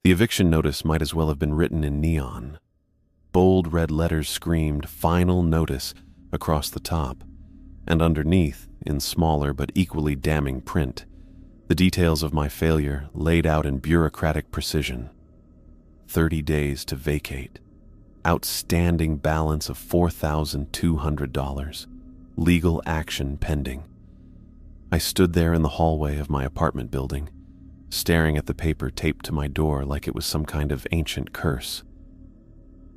The eviction notice might as well have been written in neon. Bold red letters screamed "Final Notice" across the top, and underneath, in smaller but equally damning print, the details of my failure laid out in bureaucratic precision. 30 days to vacate. Outstanding balance of $4,200. Legal action pending. I stood there in the hallway of my apartment building, staring at the paper taped to my door like it was some kind of ancient curse.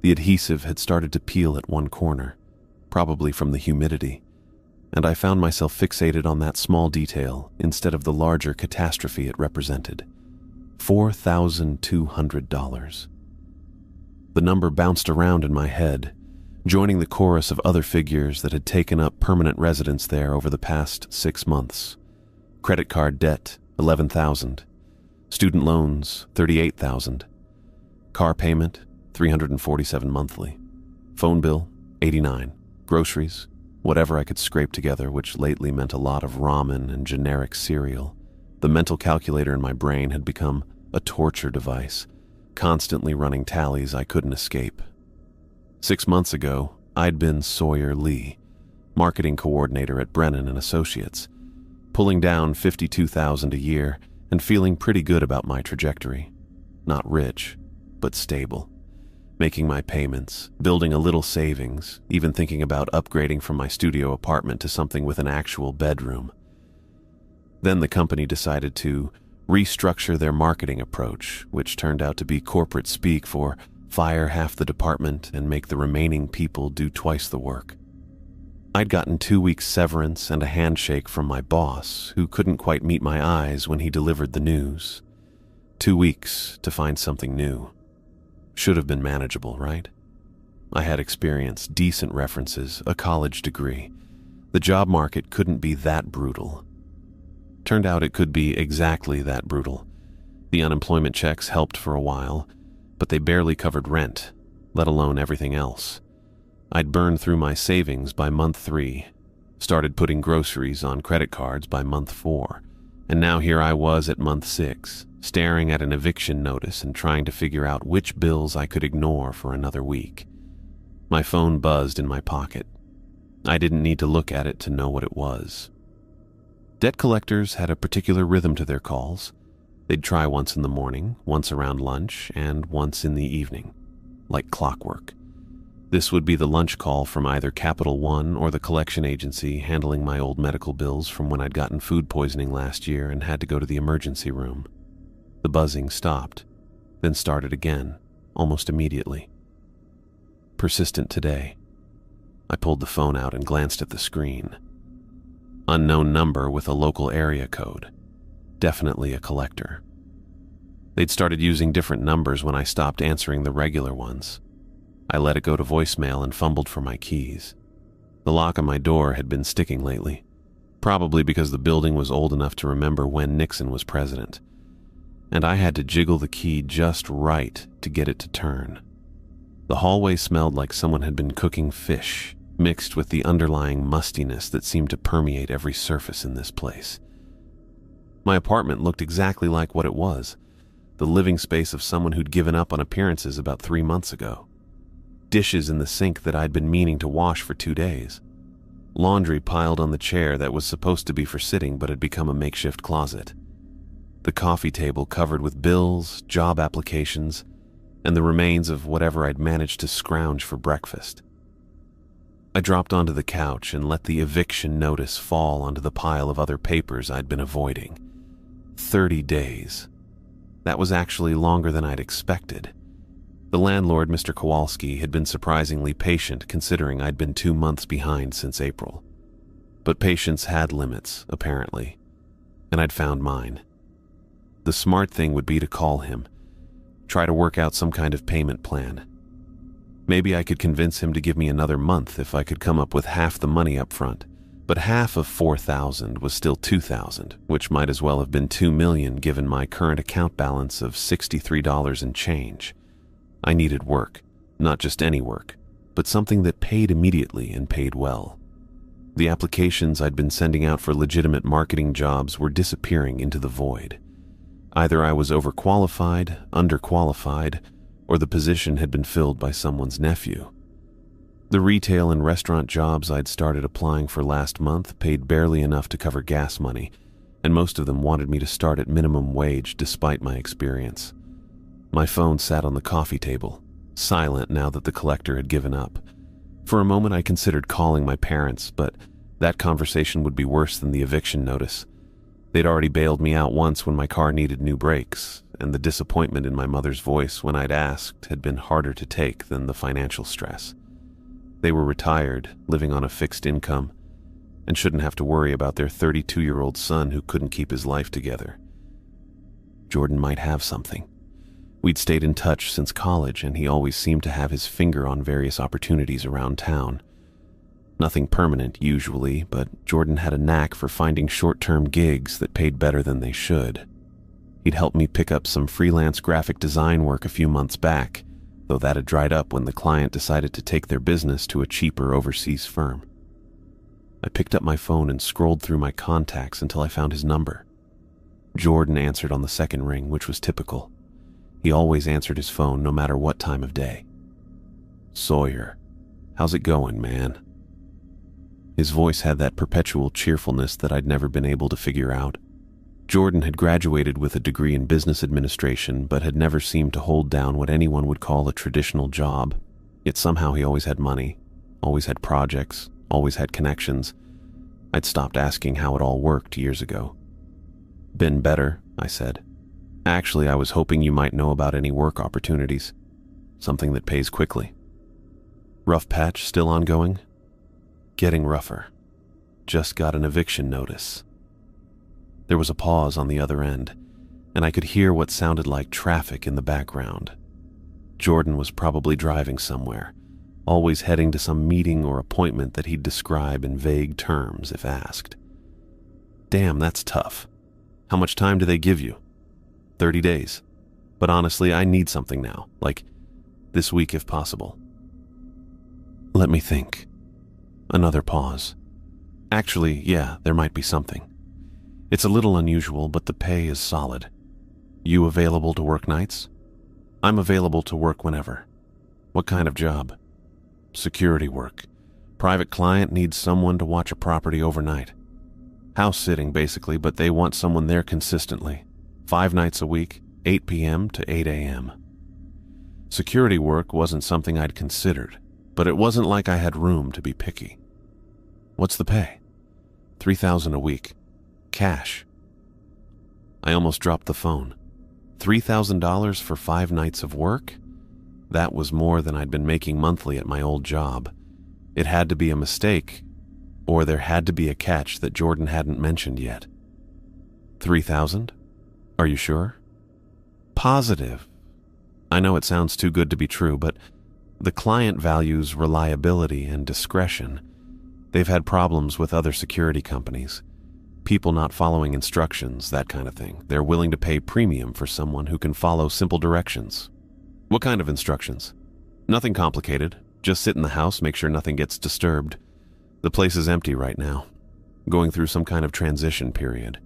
The adhesive had started to peel at one corner, probably from the humidity, and I found myself fixated on that small detail instead of the larger catastrophe it represented. $4,200. The number bounced around in my head, joining the chorus of other figures that had taken up permanent residence there over the past 6 months. Credit card debt, $11,000. Student loans, $38,000. Car payment, $347 monthly. Phone bill, $89. Groceries, whatever I could scrape together, which lately meant a lot of ramen and generic cereal. The mental calculator in my brain had become a torture device, constantly running tallies I couldn't escape. 6 months ago, I'd been Sawyer Lee, marketing coordinator at Brennan & Associates, pulling down $52,000 a year and feeling pretty good about my trajectory. Not rich, but stable. Making my payments, building a little savings, even thinking about upgrading from my studio apartment to something with an actual bedroom. Then the company decided to restructure their marketing approach, which turned out to be corporate speak for fire half the department and make the remaining people do twice the work. I'd gotten 2 weeks severance and a handshake from my boss, who couldn't quite meet my eyes when he delivered the news. 2 weeks to find something new. Should have been manageable, right? I had experience, decent references, a college degree. The job market couldn't be that brutal. Turned out it could be exactly that brutal. The unemployment checks helped for a while, but they barely covered rent, let alone everything else. I'd burned through my savings by month 3, started putting groceries on credit cards by month 4, and now here I was at month 6, staring at an eviction notice and trying to figure out which bills I could ignore for another week. My phone buzzed in my pocket. I didn't need to look at it to know what it was. Debt collectors had a particular rhythm to their calls. They'd try once in the morning, once around lunch, and once in the evening, like clockwork. This would be the lunch call from either Capital One or the collection agency handling my old medical bills from when I'd gotten food poisoning last year and had to go to the emergency room. The buzzing stopped, then started again, almost immediately. Persistent today. I pulled the phone out and glanced at the screen. Unknown number with a local area code. Definitely a collector. They'd started using different numbers when I stopped answering the regular ones. I let it go to voicemail and fumbled for my keys. The lock on my door had been sticking lately, probably because the building was old enough to remember when Nixon was president, and I had to jiggle the key just right to get it to turn. The hallway smelled like someone had been cooking fish, mixed with the underlying mustiness that seemed to permeate every surface in this place. My apartment looked exactly like what it was, the living space of someone who'd given up on appearances about 3 months ago. Dishes in the sink that I'd been meaning to wash for 2 days. Laundry piled on the chair that was supposed to be for sitting but had become a makeshift closet. The coffee table covered with bills, job applications, and the remains of whatever I'd managed to scrounge for breakfast. I dropped onto the couch and let the eviction notice fall onto the pile of other papers I'd been avoiding. 30 days. That was actually longer than I'd expected. The landlord, Mr. Kowalski, had been surprisingly patient considering I'd been 2 months behind since April. But patience had limits, apparently, and I'd found mine. The smart thing would be to call him, try to work out some kind of payment plan. Maybe I could convince him to give me another month if I could come up with half the money up front, but half of $4,000 was still $2,000, which might as well have been $2 million given my current account balance of $63 and change. I needed work, not just any work, but something that paid immediately and paid well. The applications I'd been sending out for legitimate marketing jobs were disappearing into the void. Either I was overqualified, underqualified, or the position had been filled by someone's nephew. The retail and restaurant jobs I'd started applying for last month paid barely enough to cover gas money, and most of them wanted me to start at minimum wage despite my experience. My phone sat on the coffee table, silent now that the collector had given up. For a moment I considered calling my parents, but that conversation would be worse than the eviction notice. They'd already bailed me out once when my car needed new brakes, and the disappointment in my mother's voice when I'd asked had been harder to take than the financial stress. They were retired, living on a fixed income, and shouldn't have to worry about their 32-year-old son who couldn't keep his life together. Jordan might have something. We'd stayed in touch since college, and he always seemed to have his finger on various opportunities around town. Nothing permanent, usually, but Jordan had a knack for finding short-term gigs that paid better than they should. He'd helped me pick up some freelance graphic design work a few months back, though that had dried up when the client decided to take their business to a cheaper overseas firm. I picked up my phone and scrolled through my contacts until I found his number. Jordan answered on the second ring, which was typical. He always answered his phone no matter what time of day. "Sawyer, how's it going, man?" His voice had that perpetual cheerfulness that I'd never been able to figure out. Jordan had graduated with a degree in business administration, but had never seemed to hold down what anyone would call a traditional job. Yet somehow he always had money, always had projects, always had connections. I'd stopped asking how it all worked years ago. "Been better," I said. "Actually, I was hoping you might know about any work opportunities. Something that pays quickly." "Rough patch still ongoing?" "Getting rougher. Just got an eviction notice." There was a pause on the other end, and I could hear what sounded like traffic in the background. Jordan was probably driving somewhere, always heading to some meeting or appointment that he'd describe in vague terms if asked. "Damn, that's tough. How much time do they give you?" 30 days. But honestly, I need something now, like this week if possible." "Let me think." Another pause. "Actually, yeah, there might be something. It's a little unusual, but the pay is solid. You available to work nights?" "I'm available to work whenever." "What kind of job?" "Security work. Private client needs someone to watch a property overnight. House sitting, basically, but they want someone there consistently. 5 nights a week, 8 p.m. to 8 a.m. Security work wasn't something I'd considered, but it wasn't like I had room to be picky. "What's the pay?" $3,000 a week. Cash." I almost dropped the phone. $3,000 for 5 nights of work? That was more than I'd been making monthly at my old job. It had to be a mistake, or there had to be a catch that Jordan hadn't mentioned yet. $3,000? Are you sure?" "Positive. I know it sounds too good to be true, but the client values reliability and discretion. They've had problems with other security companies. People not following instructions, that kind of thing. They're willing to pay premium for someone who can follow simple directions." "What kind of instructions?" "Nothing complicated. Just sit in the house, make sure nothing gets disturbed. The place is empty right now. Going through some kind of transition period.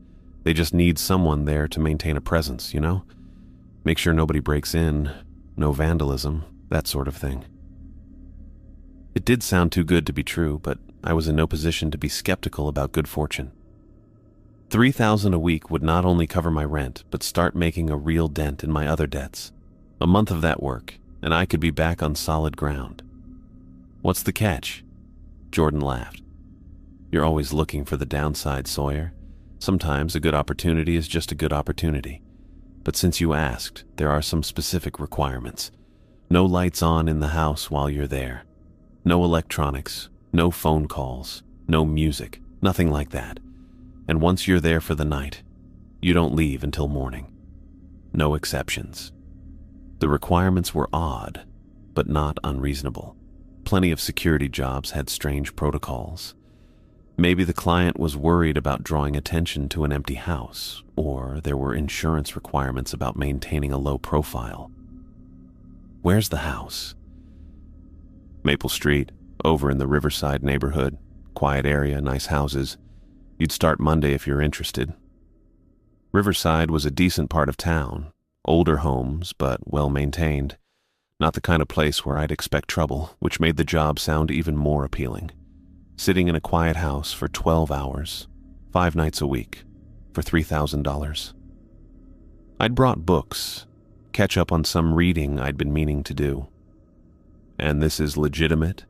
They just need someone there to maintain a presence, you know? Make sure nobody breaks in, no vandalism, that sort of thing." It did sound too good to be true, but I was in no position to be skeptical about good fortune. $3,000 a week would not only cover my rent, but start making a real dent in my other debts. A month of that work, and I could be back on solid ground. "What's the catch?" Jordan laughed. "You're always looking for the downside, Sawyer. Sometimes a good opportunity is just a good opportunity. But since you asked, there are some specific requirements. No lights on in the house while you're there. No electronics, no phone calls, no music, nothing like that. And once you're there for the night, you don't leave until morning. No exceptions." The requirements were odd, but not unreasonable. Plenty of security jobs had strange protocols. Maybe the client was worried about drawing attention to an empty house, or there were insurance requirements about maintaining a low profile. "Where's the house?" "Maple Street, over in the Riverside neighborhood. Quiet area, nice houses. You'd start Monday if you're interested." Riverside was a decent part of town, older homes, but well-maintained. Not the kind of place where I'd expect trouble, which made the job sound even more appealing. Sitting in a quiet house for 12 hours, 5 nights a week, for $3,000. I'd brought books, catch up on some reading I'd been meaning to do. And this is legitimate?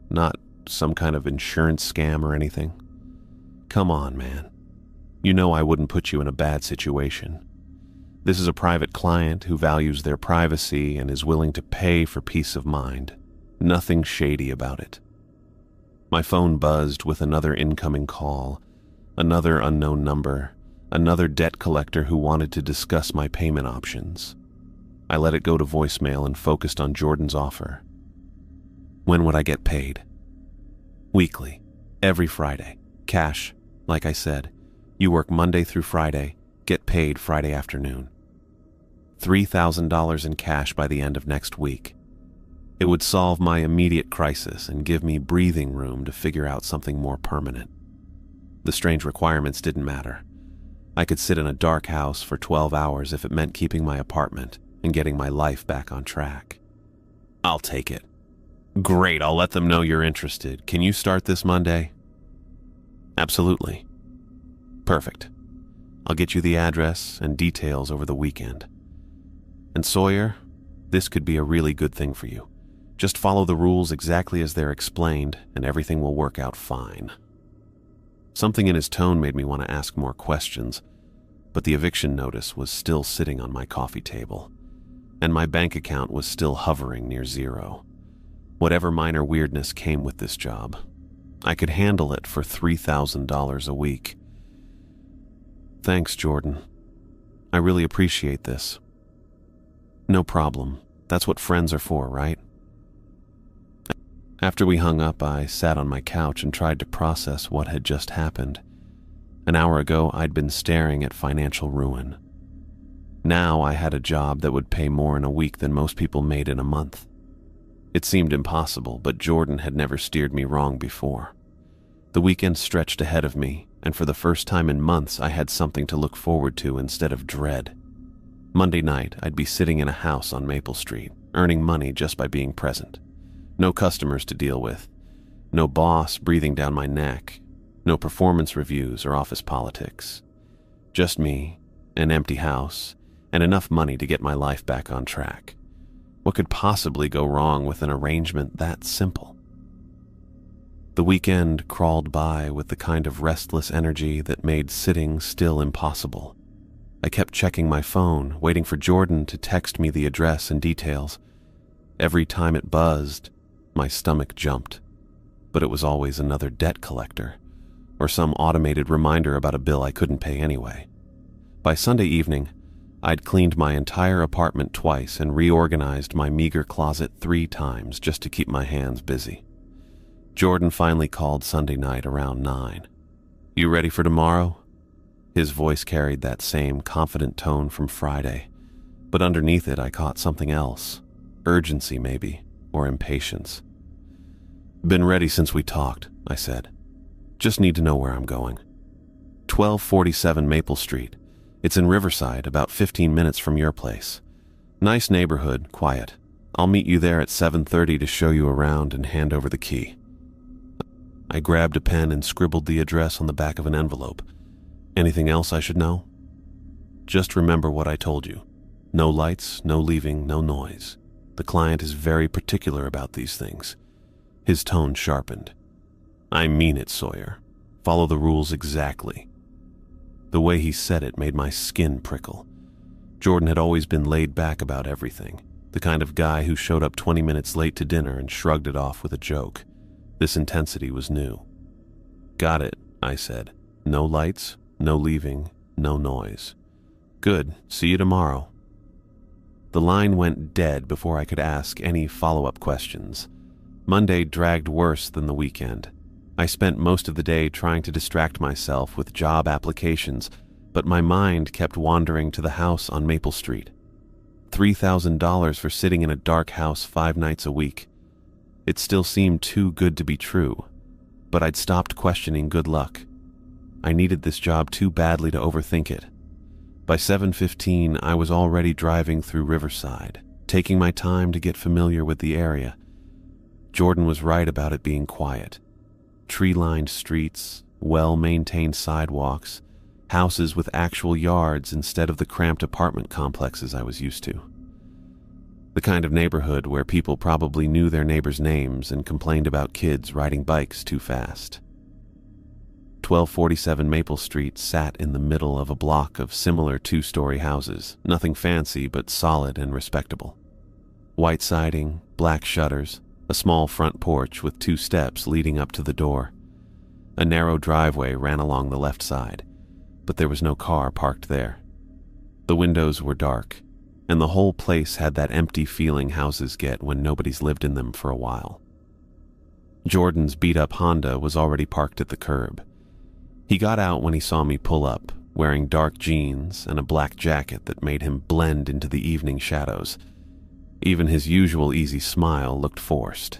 Not some kind of insurance scam or anything? Come on, man. You know I wouldn't put you in a bad situation. This is a private client who values their privacy and is willing to pay for peace of mind. Nothing shady about it. My phone buzzed with another incoming call, another unknown number, another debt collector who wanted to discuss my payment options. I let it go to voicemail and focused on Jordan's offer. When would I get paid? Weekly, every Friday, cash, like I said. You work Monday through Friday, get paid Friday afternoon. $3,000 in cash by the end of next week. It would solve my immediate crisis and give me breathing room to figure out something more permanent. The strange requirements didn't matter. I could sit in a dark house for 12 hours if it meant keeping my apartment and getting my life back on track. I'll take it. Great, I'll let them know you're interested. Can you start this Monday? Absolutely. Perfect. I'll get you the address and details over the weekend. And Sawyer, this could be a really good thing for you. Just follow the rules exactly as they're explained, and everything will work out fine. Something in his tone made me want to ask more questions, but the eviction notice was still sitting on my coffee table, and my bank account was still hovering near zero. Whatever minor weirdness came with this job, I could handle it for $3,000 a week. Thanks, Jordan. I really appreciate this. No problem. That's what friends are for, right? After we hung up, I sat on my couch and tried to process what had just happened. An hour ago, I'd been staring at financial ruin. Now I had a job that would pay more in a week than most people made in a month. It seemed impossible, but Jordan had never steered me wrong before. The weekend stretched ahead of me, and for the first time in months, I had something to look forward to instead of dread. Monday night, I'd be sitting in a house on Maple Street, earning money just by being present. No customers to deal with, no boss breathing down my neck, no performance reviews or office politics. Just me, an empty house, and enough money to get my life back on track. What could possibly go wrong with an arrangement that simple? The weekend crawled by with the kind of restless energy that made sitting still impossible. I kept checking my phone, waiting for Jordan to text me the address and details. Every time it buzzed, my stomach jumped. But it was always another debt collector, or some automated reminder about a bill I couldn't pay anyway. By Sunday evening, I'd cleaned my entire apartment twice and reorganized my meager closet 3 times just to keep my hands busy. Jordan finally called Sunday night around 9. You ready for tomorrow? His voice carried that same confident tone from Friday, but underneath it I caught something else. Urgency, maybe, or impatience. Been ready since we talked, I said. Just need to know where I'm going. 1247 Maple Street. It's in Riverside, about 15 minutes from your place. Nice neighborhood, quiet. I'll meet you there at 7:30 to show you around and hand over the key. I grabbed a pen and scribbled the address on the back of an envelope. Anything else I should know? Just remember what I told you. No lights, no leaving, no noise. The client is very particular about these things. His tone sharpened. I mean it, Sawyer. Follow the rules exactly. The way he said it made my skin prickle. Jordan had always been laid back about everything, the kind of guy who showed up 20 minutes late to dinner and shrugged it off with a joke. This intensity was new. Got it, I said. No lights, no leaving, no noise. Good, see you tomorrow. The line went dead before I could ask any follow-up questions. Monday dragged worse than the weekend. I spent most of the day trying to distract myself with job applications, but my mind kept wandering to the house on Maple Street. $3,000 for sitting in a dark house 5 nights a week. It still seemed too good to be true, but I'd stopped questioning good luck. I needed this job too badly to overthink it, By 7:15, I was already driving through Riverside, taking my time to get familiar with the area. Jordan was right about it being quiet. Tree-lined streets, well-maintained sidewalks, houses with actual yards instead of the cramped apartment complexes I was used to. The kind of neighborhood where people probably knew their neighbors' names and complained about kids riding bikes too fast. 1247 Maple Street sat in the middle of a block of similar two-story houses, nothing fancy but solid and respectable. White siding, black shutters, a small front porch with 2 steps leading up to the door. A narrow driveway ran along the left side, but there was no car parked there. The windows were dark, and the whole place had that empty feeling houses get when nobody's lived in them for a while. Jordan's beat-up Honda was already parked at the curb. He got out when he saw me pull up, wearing dark jeans and a black jacket that made him blend into the evening shadows. Even his usual easy smile looked forced.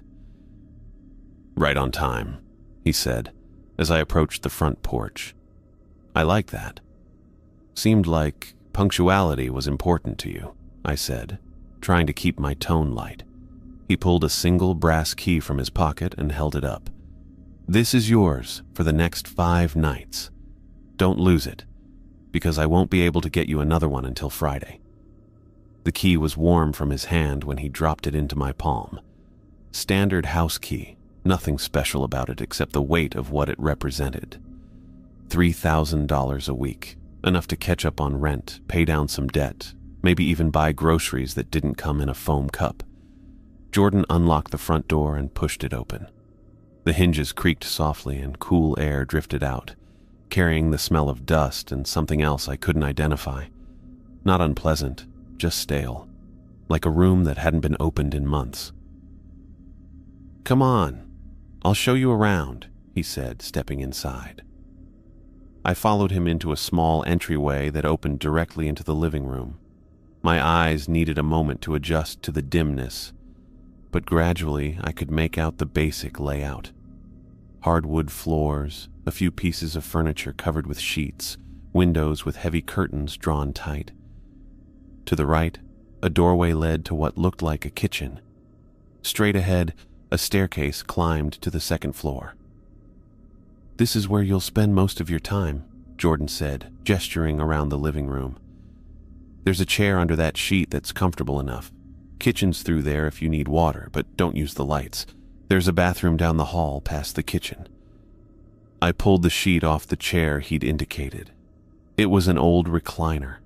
"Right on time," he said, as I approached the front porch. "I like that. Seemed like punctuality was important to you," I said, trying to keep my tone light. He pulled a single brass key from his pocket and held it up. "This is yours for the next 5 nights. Don't lose it, because I won't be able to get you another one until Friday." The key was warm from his hand when he dropped it into my palm. Standard house key, nothing special about it except the weight of what it represented. $3,000 a week, enough to catch up on rent, pay down some debt, maybe even buy groceries that didn't come in a foam cup. Jordan unlocked the front door and pushed it open. The hinges creaked softly and cool air drifted out, carrying the smell of dust and something else I couldn't identify. Not unpleasant, just stale, like a room that hadn't been opened in months. "Come on, I'll show you around," he said, stepping inside. I followed him into a small entryway that opened directly into the living room. My eyes needed a moment to adjust to the dimness, but gradually I could make out the basic layout. Hardwood floors, a few pieces of furniture covered with sheets, windows with heavy curtains drawn tight. To the right, a doorway led to what looked like a kitchen. Straight ahead, a staircase climbed to the 2nd floor. "This is where you'll spend most of your time," Jordan said, gesturing around the living room. "There's a chair under that sheet that's comfortable enough. Kitchen's through there if you need water, but don't use the lights. There's a bathroom down the hall past the kitchen." I pulled the sheet off the chair he'd indicated. It was an old recliner,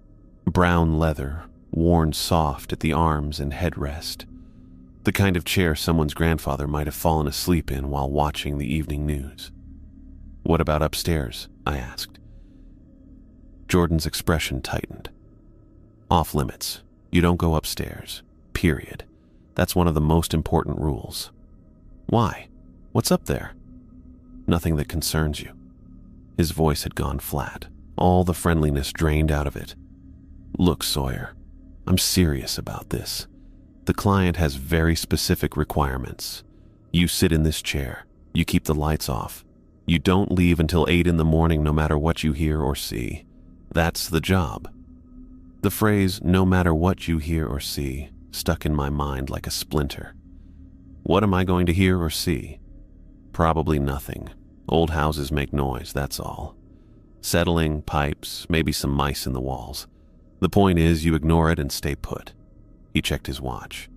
brown leather, worn soft at the arms and headrest. The kind of chair someone's grandfather might have fallen asleep in while watching the evening news. "What about upstairs?" I asked. Jordan's expression tightened. "Off limits. You don't go upstairs. Period. That's one of the most important rules." "Why? What's up there?" "Nothing that concerns you." His voice had gone flat, all the friendliness drained out of it. "Look, Sawyer, I'm serious about this. The client has very specific requirements. You sit in this chair. You keep the lights off. You don't leave until 8 in the morning no matter what you hear or see. That's the job." The phrase, "no matter what you hear or see," stuck in my mind like a splinter. What am I going to hear or see? Probably nothing. Old houses make noise, that's all. Settling, pipes, maybe some mice in the walls. The point is, you ignore it and stay put. He checked his watch.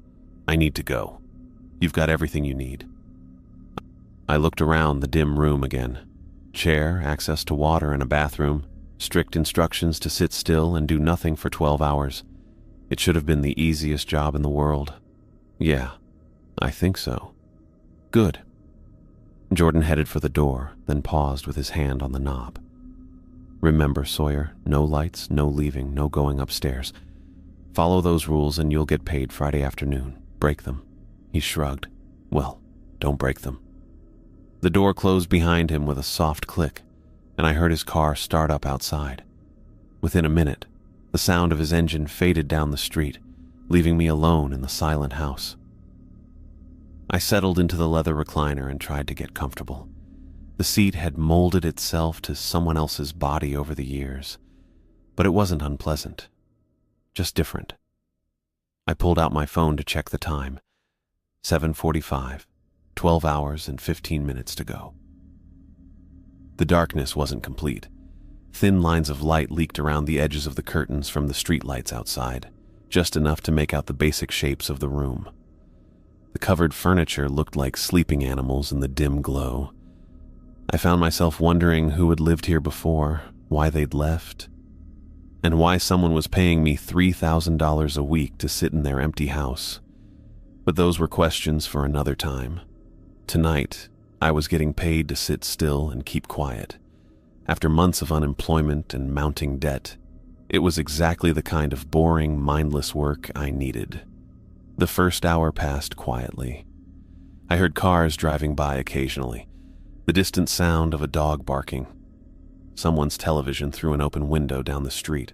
"I need to go. You've got everything you need." I looked around the dim room again. Chair, access to water and a bathroom, strict instructions to sit still and do nothing for 12 hours. It should have been the easiest job in the world. Yeah, I think so. Good. Jordan headed for the door, then paused with his hand on the knob. "Remember, Sawyer, no lights, no leaving, no going upstairs. Follow those rules and you'll get paid Friday afternoon. Break them." He shrugged. "Well, don't break them." The door closed behind him with a soft click, and I heard his car start up outside. Within a minute, the sound of his engine faded down the street, leaving me alone in the silent house. I settled into the leather recliner and tried to get comfortable. The seat had molded itself to someone else's body over the years. But it wasn't unpleasant, just different. I pulled out my phone to check the time. 7:45, 12 hours and 15 minutes to go. The darkness wasn't complete. Thin lines of light leaked around the edges of the curtains from the streetlights outside, just enough to make out the basic shapes of the room. The covered furniture looked like sleeping animals in the dim glow. I found myself wondering who had lived here before, why they'd left, and why someone was paying me $3,000 a week to sit in their empty house. But those were questions for another time. Tonight, I was getting paid to sit still and keep quiet. After months of unemployment and mounting debt, it was exactly the kind of boring, mindless work I needed. The first hour passed quietly. I heard cars driving by occasionally, the distant sound of a dog barking, someone's television through an open window down the street.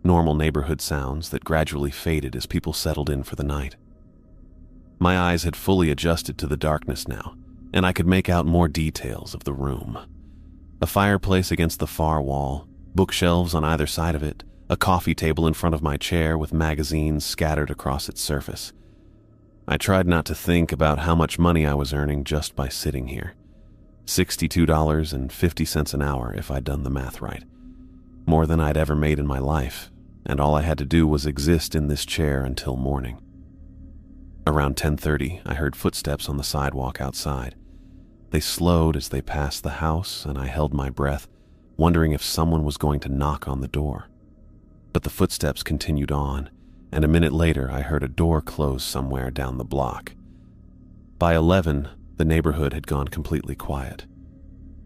Normal neighborhood sounds that gradually faded as people settled in for the night. My eyes had fully adjusted to the darkness now, and I could make out more details of the room. A fireplace against the far wall, bookshelves on either side of it, a coffee table in front of my chair with magazines scattered across its surface. I tried not to think about how much money I was earning just by sitting here. $62.50 an hour if I'd done the math right. More than I'd ever made in my life, and all I had to do was exist in this chair until morning. Around 10:30, I heard footsteps on the sidewalk outside. They slowed as they passed the house, and I held my breath, wondering if someone was going to knock on the door. But the footsteps continued on, and a minute later I heard a door close somewhere down the block. By 11, the neighborhood had gone completely quiet.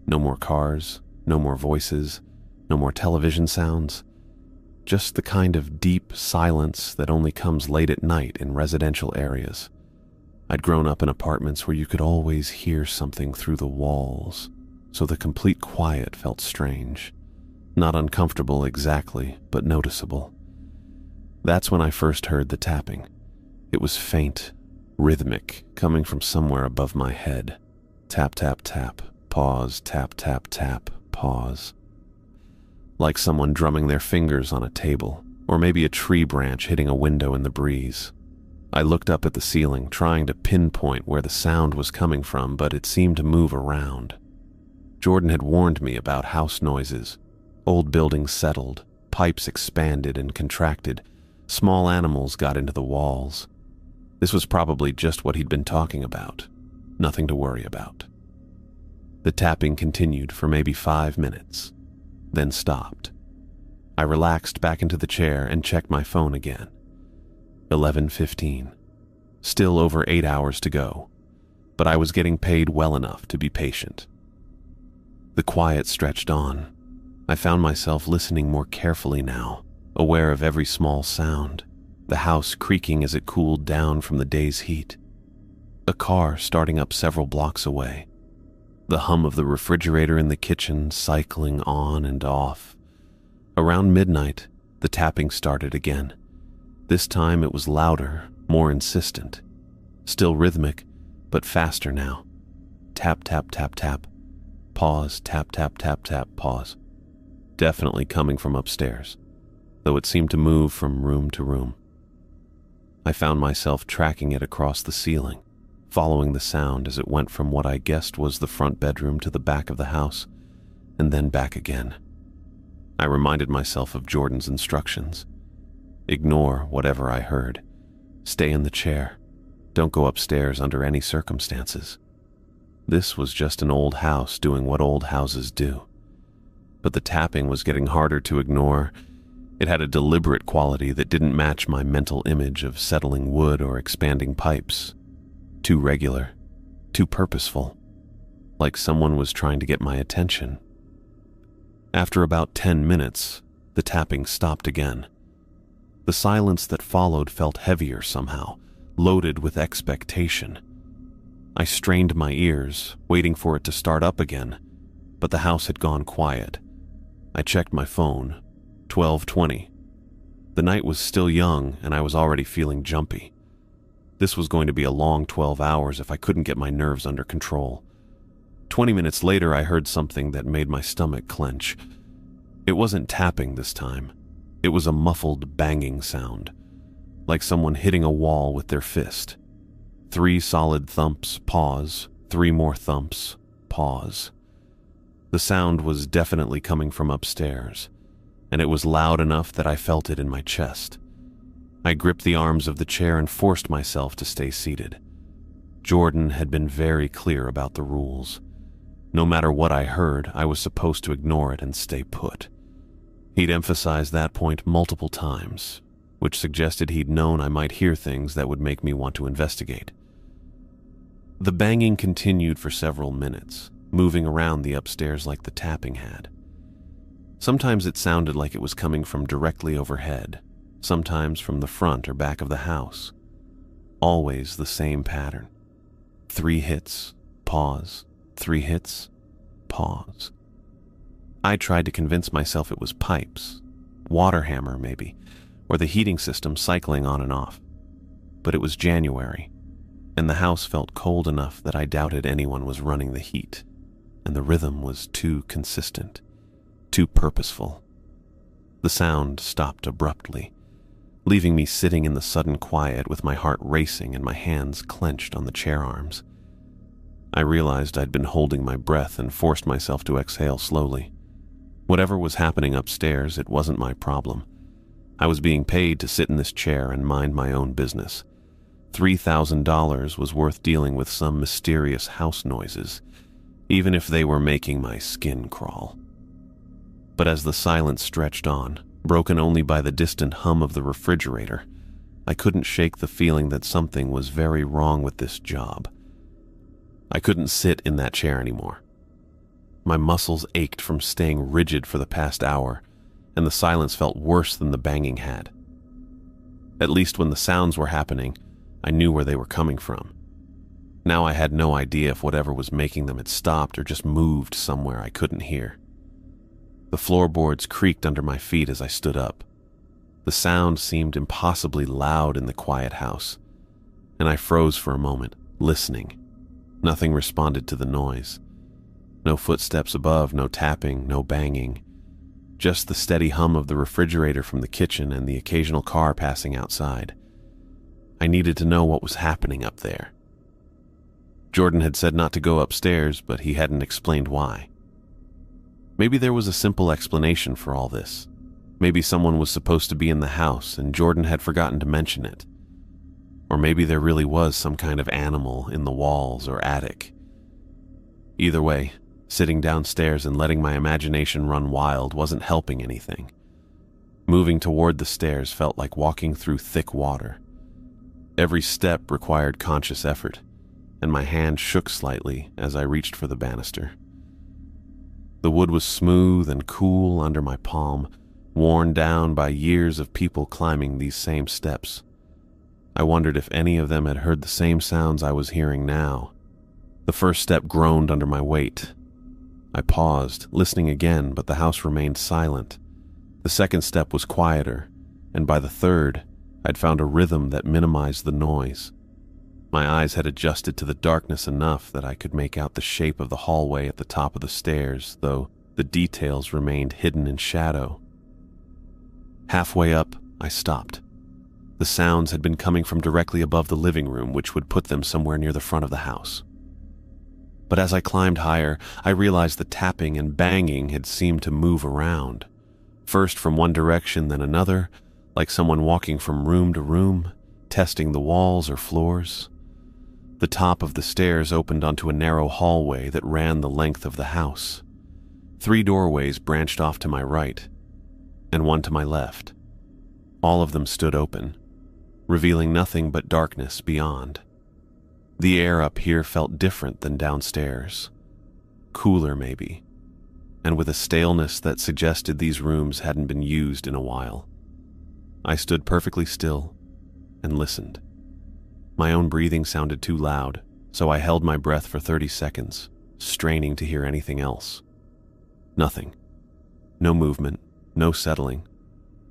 No more cars, no more voices, no more television sounds. Just the kind of deep silence that only comes late at night in residential areas. I'd grown up in apartments where you could always hear something through the walls, so the complete quiet felt strange. Not uncomfortable exactly, but noticeable. That's when I first heard the tapping. It was faint, rhythmic, coming from somewhere above my head. Tap, tap, tap, pause, tap, tap, tap, pause. Like someone drumming their fingers on a table, or maybe a tree branch hitting a window in the breeze. I looked up at the ceiling, trying to pinpoint where the sound was coming from, but it seemed to move around. Jordan had warned me about house noises. Old buildings settled, pipes expanded and contracted, small animals got into the walls. This was probably just what he'd been talking about. Nothing to worry about. The tapping continued for maybe 5 minutes, then stopped. I relaxed back into the chair and checked my phone again. 11:15. Still over 8 hours to go, but I was getting paid well enough to be patient. The quiet stretched on. I found myself listening more carefully now, aware of every small sound, the house creaking as it cooled down from the day's heat, a car starting up several blocks away, the hum of the refrigerator in the kitchen cycling on and off. Around midnight, the tapping started again. This time it was louder, more insistent, still rhythmic, but faster now. Tap, tap, tap, tap. Pause, tap, tap, tap, tap, pause. Definitely coming from upstairs, though it seemed to move from room to room. I found myself tracking it across the ceiling, following the sound as it went from what I guessed was the front bedroom to the back of the house, and then back again. I reminded myself of Jordan's instructions. Ignore whatever I heard. Stay in the chair. Don't go upstairs under any circumstances. This was just an old house doing what old houses do. But the tapping was getting harder to ignore. It had a deliberate quality that didn't match my mental image of settling wood or expanding pipes. Too regular, too purposeful, like someone was trying to get my attention. After about 10 minutes, the tapping stopped again. The silence that followed felt heavier somehow, loaded with expectation. I strained my ears, waiting for it to start up again, but the house had gone quiet. I checked my phone. 12:20. The night was still young, and I was already feeling jumpy. This was going to be a long 12 hours if I couldn't get my nerves under control. 20 minutes later, I heard something that made my stomach clench. It wasn't tapping this time. It was a muffled banging sound, like someone hitting a wall with their fist. 3 solid thumps, pause, 3 more thumps, pause. The sound was definitely coming from upstairs, and it was loud enough that I felt it in my chest. I gripped the arms of the chair and forced myself to stay seated. Jordan had been very clear about the rules. No matter what I heard, I was supposed to ignore it and stay put. He'd emphasized that point multiple times, which suggested he'd known I might hear things that would make me want to investigate. The banging continued for several minutes, moving around the upstairs like the tapping had. Sometimes it sounded like it was coming from directly overhead, sometimes from the front or back of the house. Always the same pattern. 3 hits, pause, 3 hits, pause. I tried to convince myself it was pipes, water hammer maybe, or the heating system cycling on and off. But it was January, and the house felt cold enough that I doubted anyone was running the heat, and the rhythm was too consistent, too purposeful. The sound stopped abruptly, leaving me sitting in the sudden quiet with my heart racing and my hands clenched on the chair arms. I realized I'd been holding my breath and forced myself to exhale slowly. Whatever was happening upstairs, it wasn't my problem. I was being paid to sit in this chair and mind my own business. $3,000 was worth dealing with some mysterious house noises, even if they were making my skin crawl. But as the silence stretched on, broken only by the distant hum of the refrigerator, I couldn't shake the feeling that something was very wrong with this job. I couldn't sit in that chair anymore. My muscles ached from staying rigid for the past hour, and the silence felt worse than the banging had. At least when the sounds were happening, I knew where they were coming from. Now I had no idea if whatever was making them had stopped or just moved somewhere I couldn't hear. The floorboards creaked under my feet as I stood up. The sound seemed impossibly loud in the quiet house, and I froze for a moment, listening. Nothing responded to the noise. No footsteps above, no tapping, no banging. Just the steady hum of the refrigerator from the kitchen and the occasional car passing outside. I needed to know what was happening up there. Jordan had said not to go upstairs, but he hadn't explained why. Maybe there was a simple explanation for all this. Maybe someone was supposed to be in the house and Jordan had forgotten to mention it. Or maybe there really was some kind of animal in the walls or attic. Either way, sitting downstairs and letting my imagination run wild wasn't helping anything. Moving toward the stairs felt like walking through thick water. Every step required conscious effort, and my hand shook slightly as I reached for the banister. The wood was smooth and cool under my palm, worn down by years of people climbing these same steps. I wondered if any of them had heard the same sounds I was hearing now. The first step groaned under my weight. I paused, listening again, but the house remained silent. The second step was quieter, and by the third, I'd found a rhythm that minimized the noise. My eyes had adjusted to the darkness enough that I could make out the shape of the hallway at the top of the stairs, though the details remained hidden in shadow. Halfway up, I stopped. The sounds had been coming from directly above the living room, which would put them somewhere near the front of the house. But as I climbed higher, I realized the tapping and banging had seemed to move around, first from one direction then another, like someone walking from room to room, testing the walls or floors. The top of the stairs opened onto a narrow hallway that ran the length of the house. 3 doorways branched off to my right, and one to my left. All of them stood open, revealing nothing but darkness beyond. The air up here felt different than downstairs. Cooler, maybe, and with a staleness that suggested these rooms hadn't been used in a while. I stood perfectly still and listened. My own breathing sounded too loud, so I held my breath for 30 seconds, straining to hear anything else. Nothing. No movement, no settling,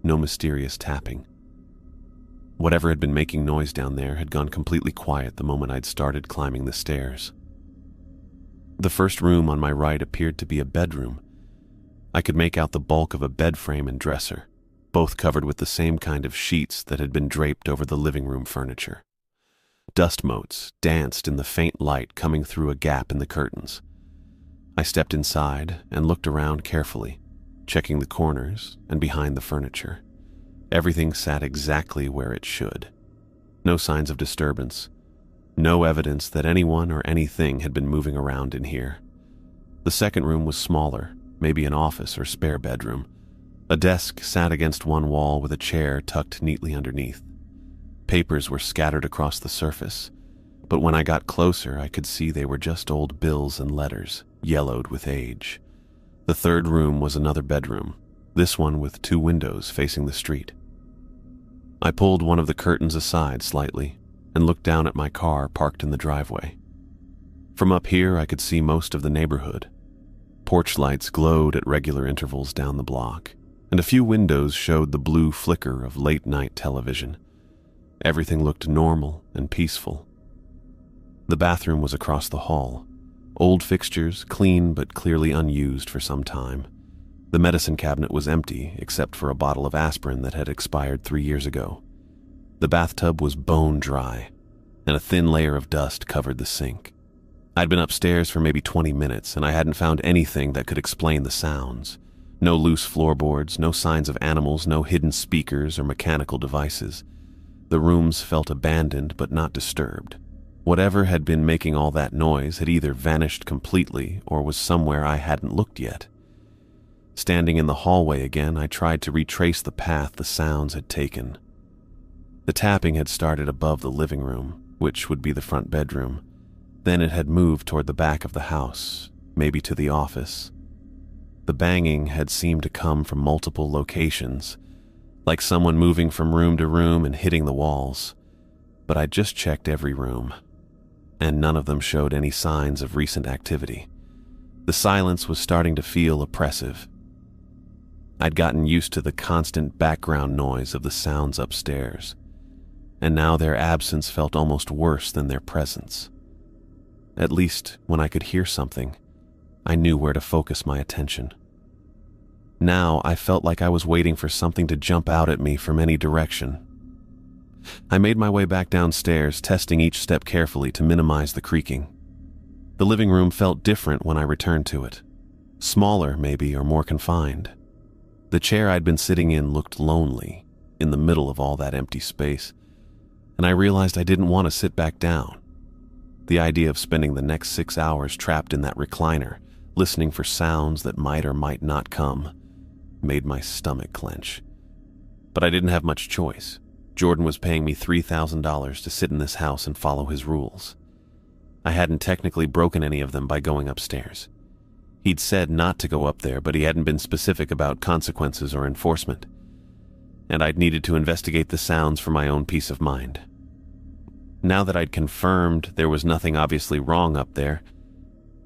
no mysterious tapping. Whatever had been making noise down there had gone completely quiet the moment I'd started climbing the stairs. The first room on my right appeared to be a bedroom. I could make out the bulk of a bed frame and dresser, both covered with the same kind of sheets that had been draped over the living room furniture. Dust motes danced in the faint light coming through a gap in the curtains. I stepped inside and looked around carefully, checking the corners and behind the furniture. Everything sat exactly where it should. No signs of disturbance. No evidence that anyone or anything had been moving around in here. The second room was smaller, maybe an office or spare bedroom. A desk sat against one wall with a chair tucked neatly underneath. Papers were scattered across the surface, but when I got closer, I could see they were just old bills and letters, yellowed with age. The third room was another bedroom, this one with 2 windows facing the street. I pulled one of the curtains aside slightly and looked down at my car parked in the driveway. From up here, I could see most of the neighborhood. Porch lights glowed at regular intervals down the block, and a few windows showed the blue flicker of late-night television. Everything looked normal and peaceful. The bathroom was across the hall. Old fixtures, clean but clearly unused for some time. The medicine cabinet was empty except for a bottle of aspirin that had expired 3 years ago. The bathtub was bone dry, and a thin layer of dust covered the sink. I'd been upstairs for maybe 20 minutes, and I hadn't found anything that could explain the sounds. No loose floorboards, no signs of animals, no hidden speakers or mechanical devices. The rooms felt abandoned but not disturbed. Whatever had been making all that noise had either vanished completely or was somewhere I hadn't looked yet. Standing in the hallway again, I tried to retrace the path the sounds had taken. The tapping had started above the living room, which would be the front bedroom. Then it had moved toward the back of the house, maybe to the office. The banging had seemed to come from multiple locations, like someone moving from room to room and hitting the walls. But I'd just checked every room, and none of them showed any signs of recent activity. The silence was starting to feel oppressive. I'd gotten used to the constant background noise of the sounds upstairs, and now their absence felt almost worse than their presence. At least, when I could hear something, I knew where to focus my attention. Now I felt like I was waiting for something to jump out at me from any direction. I made my way back downstairs, testing each step carefully to minimize the creaking. The living room felt different when I returned to it. Smaller, maybe, or more confined. The chair I'd been sitting in looked lonely, in the middle of all that empty space, and I realized I didn't want to sit back down. The idea of spending the next 6 hours trapped in that recliner, listening for sounds that might or might not come, made my stomach clench. But I didn't have much choice. Jordan was paying me $3,000 to sit in this house and follow his rules. I hadn't technically broken any of them by going upstairs. He'd said not to go up there, but he hadn't been specific about consequences or enforcement. And I'd needed to investigate the sounds for my own peace of mind. Now that I'd confirmed there was nothing obviously wrong up there,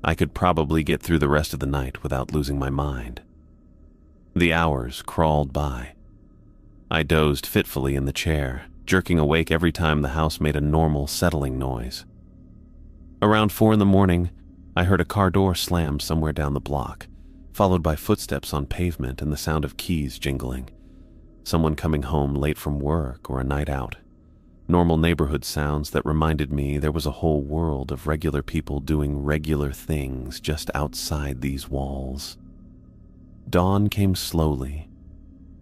I could probably get through the rest of the night without losing my mind. The hours crawled by. I dozed fitfully in the chair, jerking awake every time the house made a normal, settling noise. Around 4 a.m, I heard a car door slam somewhere down the block, followed by footsteps on pavement and the sound of keys jingling. Someone coming home late from work or a night out. Normal neighborhood sounds that reminded me there was a whole world of regular people doing regular things just outside these walls. Dawn came slowly,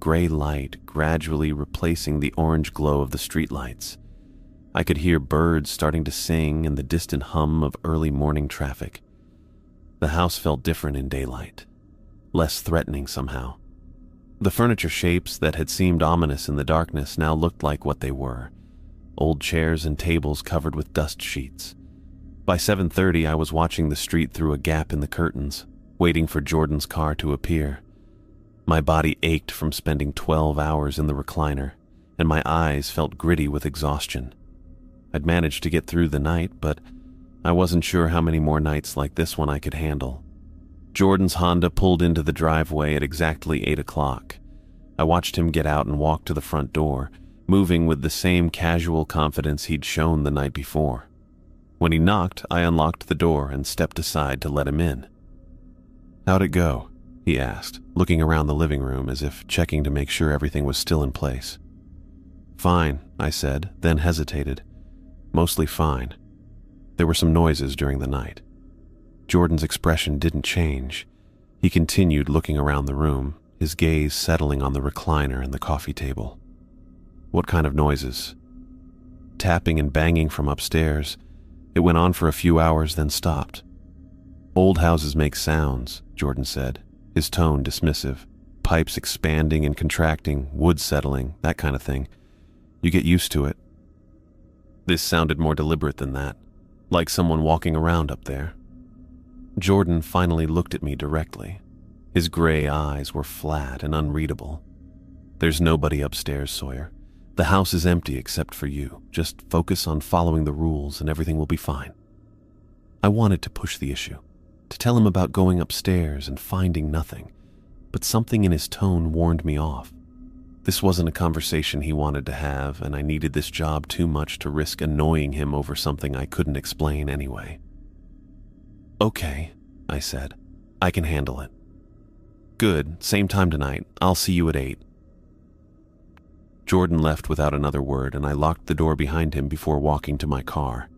gray light gradually replacing the orange glow of the streetlights. I could hear birds starting to sing and the distant hum of early morning traffic. The house felt different in daylight, less threatening somehow. The furniture shapes that had seemed ominous in the darkness now looked like what they were. Old chairs and tables covered with dust sheets. By 7:30, I was watching the street through a gap in the curtains, waiting for Jordan's car to appear. My body ached from spending 12 hours in the recliner, and my eyes felt gritty with exhaustion. I'd managed to get through the night, but I wasn't sure how many more nights like this one I could handle. Jordan's Honda pulled into the driveway at exactly 8 o'clock. I watched him get out and walk to the front door, moving with the same casual confidence he'd shown the night before. When he knocked, I unlocked the door and stepped aside to let him in. "How'd it go?" he asked, looking around the living room as if checking to make sure everything was still in place. Fine, I said, then hesitated. Mostly fine. There were some noises during the night. Jordan's expression didn't change. He continued looking around the room, his gaze settling on the recliner and the coffee table. What kind of noises? Tapping and banging from upstairs. It went on for a few hours, then stopped. Old houses make sounds, Jordan said, his tone dismissive. Pipes expanding and contracting, wood settling, that kind of thing. You get used to it. This sounded more deliberate than that, like someone walking around up there. Jordan finally looked at me directly. His gray eyes were flat and unreadable. There's nobody upstairs, Sawyer. The house is empty except for you. Just focus on following the rules and everything will be fine. I wanted to push the issue, to tell him about going upstairs and finding nothing, but something in his tone warned me off. This wasn't a conversation he wanted to have, and I needed this job too much to risk annoying him over something I couldn't explain anyway. Okay, I said. I can handle it. Good, same time tonight. I'll see you at 8. Jordan left without another word, and I locked the door behind him before walking to my car.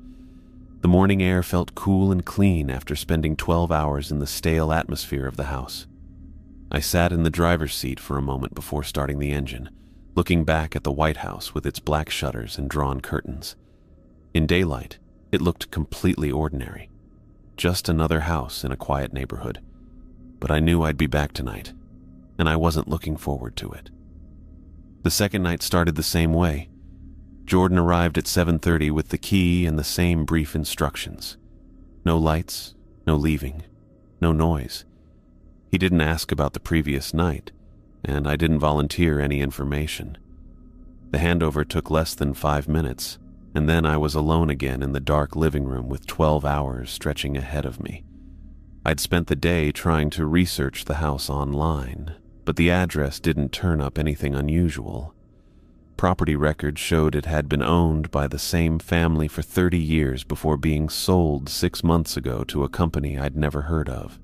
The morning air felt cool and clean after spending 12 hours in the stale atmosphere of the house. I sat in the driver's seat for a moment before starting the engine, looking back at the White House with its black shutters and drawn curtains. In daylight, it looked completely ordinary. Just another house in a quiet neighborhood. But I knew I'd be back tonight, and I wasn't looking forward to it. The second night started the same way. Jordan arrived at 7:30 with the key and the same brief instructions. No lights, no leaving, no noise. He didn't ask about the previous night, and I didn't volunteer any information. The handover took less than 5 minutes, and then I was alone again in the dark living room with 12 hours stretching ahead of me. I'd spent the day trying to research the house online, but the address didn't turn up anything unusual. Property records showed it had been owned by the same family for 30 years before being sold 6 months ago to a company I'd never heard of.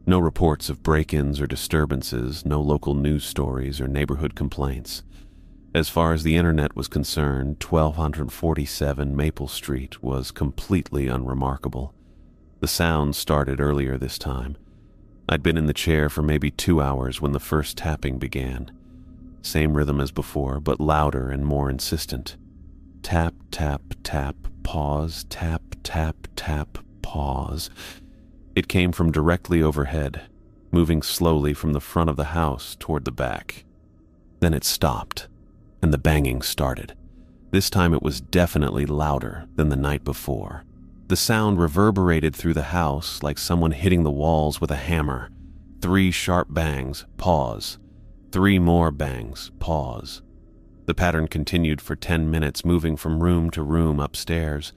No reports of break-ins or disturbances, no local news stories or neighborhood complaints. As far as the internet was concerned, 1247 Maple Street was completely unremarkable. The sound started earlier this time. I'd been in the chair for maybe 2 hours when the first tapping began. Same rhythm as before, but louder and more insistent. Tap, tap, tap, pause, tap, tap, tap, pause. It came from directly overhead, moving slowly from the front of the house toward the back. Then it stopped, and the banging started. This time it was definitely louder than the night before. The sound reverberated through the house like someone hitting the walls with a hammer. 3 sharp bangs, pause. 3 more bangs, pause. The pattern continued for 10 minutes, moving from room to room upstairs.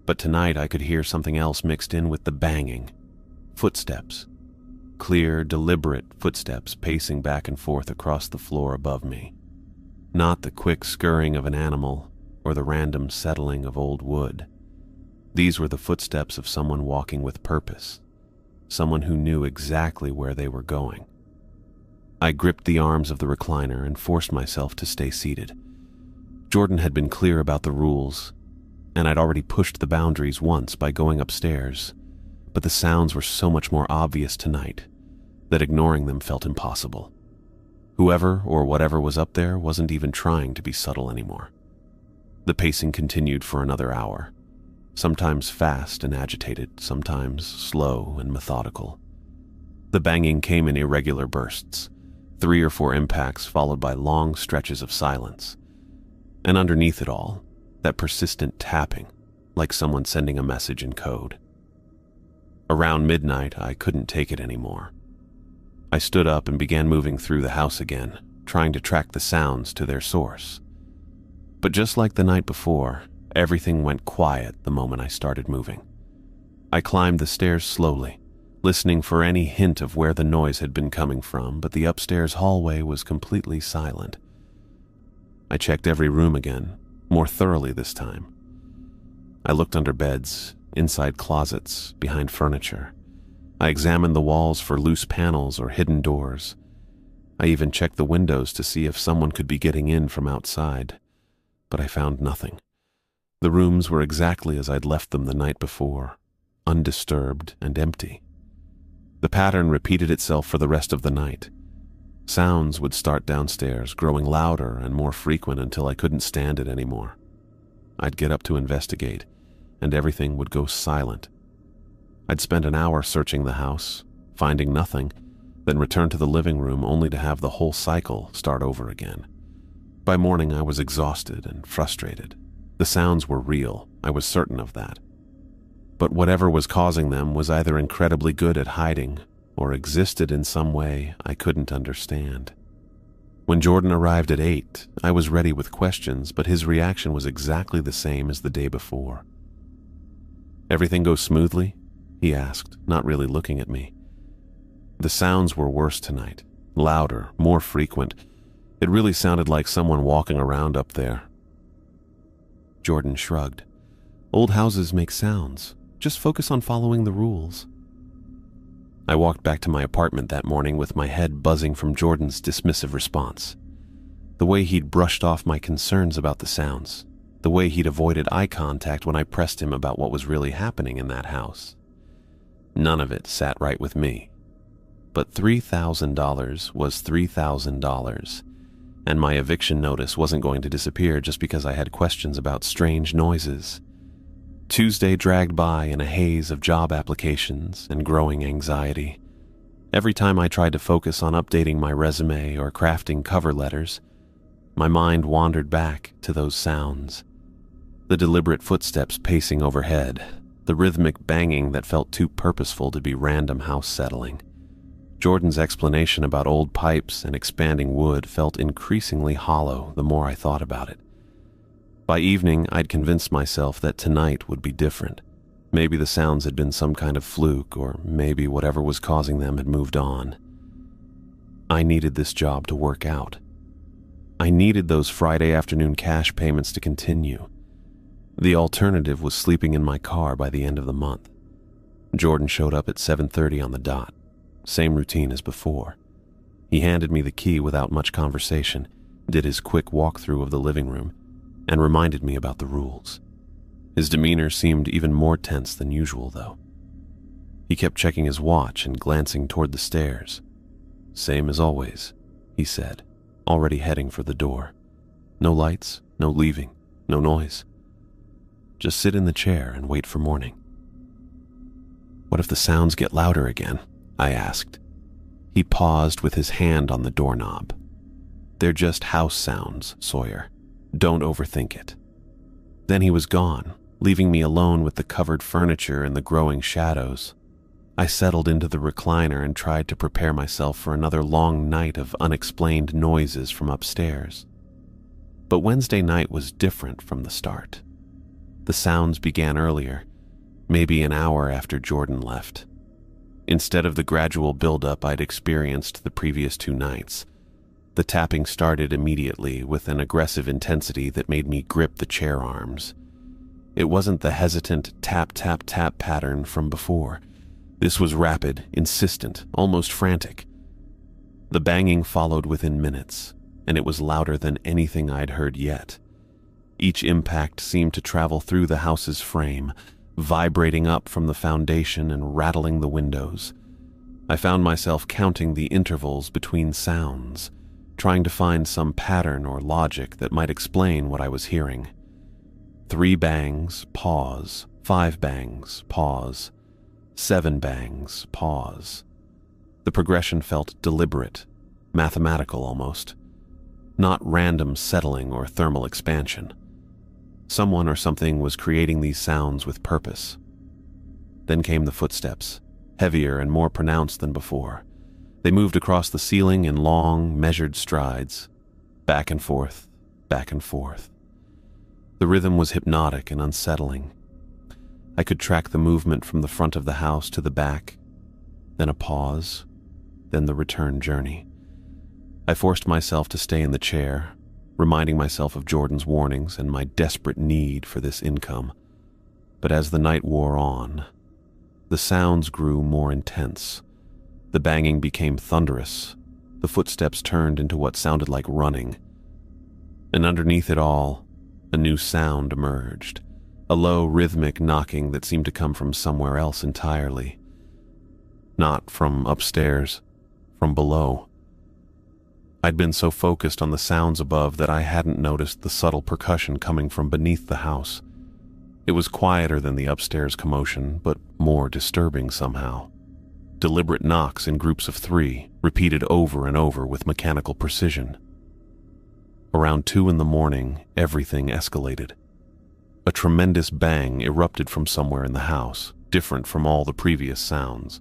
But tonight I could hear something else mixed in with the banging. Footsteps. Clear, deliberate footsteps pacing back and forth across the floor above me. Not the quick scurrying of an animal or the random settling of old wood. These were the footsteps of someone walking with purpose, someone who knew exactly where they were going. I gripped the arms of the recliner and forced myself to stay seated. Jordan had been clear about the rules, and I'd already pushed the boundaries once by going upstairs, but the sounds were so much more obvious tonight that ignoring them felt impossible. Whoever or whatever was up there wasn't even trying to be subtle anymore. The pacing continued for another hour. Sometimes fast and agitated, sometimes slow and methodical. The banging came in irregular bursts, 3 or 4 impacts followed by long stretches of silence. And underneath it all, that persistent tapping, like someone sending a message in code. Around midnight, I couldn't take it anymore. I stood up and began moving through the house again, trying to track the sounds to their source. But just like the night before, everything went quiet the moment I started moving. I climbed the stairs slowly, listening for any hint of where the noise had been coming from, but the upstairs hallway was completely silent. I checked every room again, more thoroughly this time. I looked under beds, inside closets, behind furniture. I examined the walls for loose panels or hidden doors. I even checked the windows to see if someone could be getting in from outside, but I found nothing. The rooms were exactly as I'd left them the night before, undisturbed and empty. The pattern repeated itself for the rest of the night. Sounds would start downstairs, growing louder and more frequent until I couldn't stand it anymore. I'd get up to investigate, and everything would go silent. I'd spend an hour searching the house, finding nothing, then return to the living room only to have the whole cycle start over again. By morning, I was exhausted and frustrated. The sounds were real, I was certain of that. But whatever was causing them was either incredibly good at hiding or existed in some way I couldn't understand. When Jordan arrived at 8, I was ready with questions, but his reaction was exactly the same as the day before. "Everything goes smoothly?" he asked, not really looking at me. The sounds were worse tonight, louder, more frequent. It really sounded like someone walking around up there. Jordan shrugged. "Old houses make sounds. Just focus on following the rules." I walked back to my apartment that morning with my head buzzing from Jordan's dismissive response. The way he'd brushed off my concerns about the sounds, the way he'd avoided eye contact when I pressed him about what was really happening in that house. None of it sat right with me. But $3,000 was $3,000, and my eviction notice wasn't going to disappear just because I had questions about strange noises. Tuesday dragged by in a haze of job applications and growing anxiety. Every time I tried to focus on updating my resume or crafting cover letters, my mind wandered back to those sounds. The deliberate footsteps pacing overhead, the rhythmic banging that felt too purposeful to be random house settling. Jordan's explanation about old pipes and expanding wood felt increasingly hollow the more I thought about it. By evening, I'd convinced myself that tonight would be different. Maybe the sounds had been some kind of fluke, or maybe whatever was causing them had moved on. I needed this job to work out. I needed those Friday afternoon cash payments to continue. The alternative was sleeping in my car by the end of the month. Jordan showed up at 7:30 on the dot. Same routine as before. He handed me the key without much conversation, did his quick walkthrough of the living room, and reminded me about the rules. His demeanor seemed even more tense than usual, though. He kept checking his watch and glancing toward the stairs. "Same as always," he said, already heading for the door. "No lights, no leaving, no noise. Just sit in the chair and wait for morning." "What if the sounds get louder again?" I asked. He paused with his hand on the doorknob. "They're just house sounds, Sawyer. Don't overthink it." Then he was gone, leaving me alone with the covered furniture and the growing shadows. I settled into the recliner and tried to prepare myself for another long night of unexplained noises from upstairs. But Wednesday night was different from the start. The sounds began earlier, maybe an hour after Jordan left. Instead of the gradual buildup I'd experienced the previous 2 nights, the tapping started immediately with an aggressive intensity that made me grip the chair arms. It wasn't the hesitant tap-tap-tap pattern from before. This was rapid, insistent, almost frantic. The banging followed within minutes, and it was louder than anything I'd heard yet. Each impact seemed to travel through the house's frame, vibrating up from the foundation and rattling the windows. I found myself counting the intervals between sounds, trying to find some pattern or logic that might explain what I was hearing. 3 bangs, pause. 5 bangs, pause. 7 bangs, pause. The progression felt deliberate, mathematical almost, not random settling or thermal expansion. Someone or something was creating these sounds with purpose. Then came the footsteps, heavier and more pronounced than before. They moved across the ceiling in long, measured strides, back and forth, back and forth. The rhythm was hypnotic and unsettling. I could track the movement from the front of the house to the back, then a pause, then the return journey. I forced myself to stay in the chair, reminding myself of Jordan's warnings and my desperate need for this income. But as the night wore on, The sounds grew more intense. The banging became thunderous. The footsteps turned into what sounded like running. And underneath it all, a new sound emerged. A low, rhythmic knocking that seemed to come from somewhere else entirely. Not from upstairs, from below. I'd been so focused on the sounds above that I hadn't noticed the subtle percussion coming from beneath the house. It was quieter than the upstairs commotion, but more disturbing somehow. Deliberate knocks in groups of 3, repeated over and over with mechanical precision. Around 2 a.m, everything escalated. A tremendous bang erupted from somewhere in the house, different from all the previous sounds.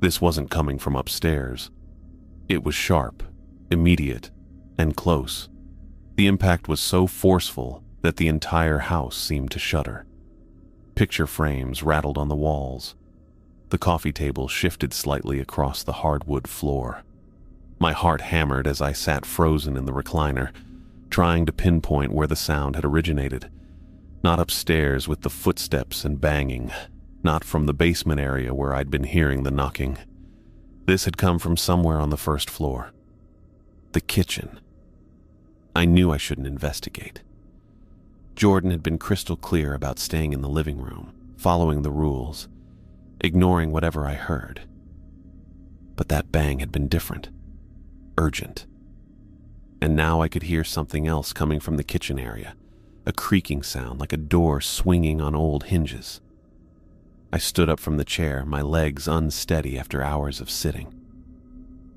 This wasn't coming from upstairs. It was sharp, immediate, and close. The impact was so forceful that the entire house seemed to shudder. Picture frames rattled on the walls. The coffee table shifted slightly across the hardwood floor. My heart hammered as I sat frozen in the recliner, trying to pinpoint where the sound had originated. Not upstairs with the footsteps and banging, not from the basement area where I'd been hearing the knocking. This had come from somewhere on the first floor. The kitchen. I knew I shouldn't investigate. Jordan had been crystal clear about staying in the living room, following the rules, ignoring whatever I heard. But that bang had been different, urgent. And now I could hear something else coming from the kitchen area, a creaking sound like a door swinging on old hinges. I stood up from the chair, my legs unsteady after hours of sitting.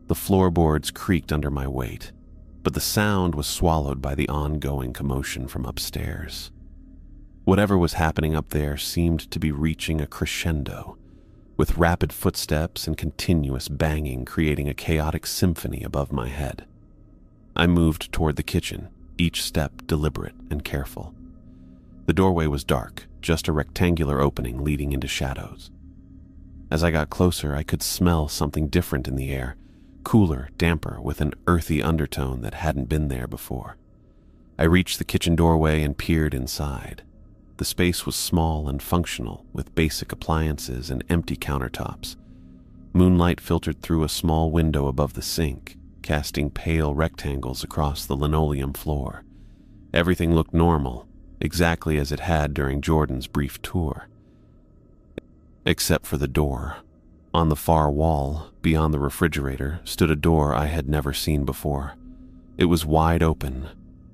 The floorboards creaked under my weight, but the sound was swallowed by the ongoing commotion from upstairs. Whatever was happening up there seemed to be reaching a crescendo, with rapid footsteps and continuous banging creating a chaotic symphony above my head. I moved toward the kitchen, each step deliberate and careful. The doorway was dark, just a rectangular opening leading into shadows. As I got closer, I could smell something different in the air, cooler, damper, with an earthy undertone that hadn't been there before. I reached the kitchen doorway and peered inside. The space was small and functional, with basic appliances and empty countertops. Moonlight filtered through a small window above the sink, casting pale rectangles across the linoleum floor. Everything looked normal, exactly as it had during Jordan's brief tour. Except for the door. On the far wall, beyond the refrigerator, stood a door I had never seen before. It was wide open,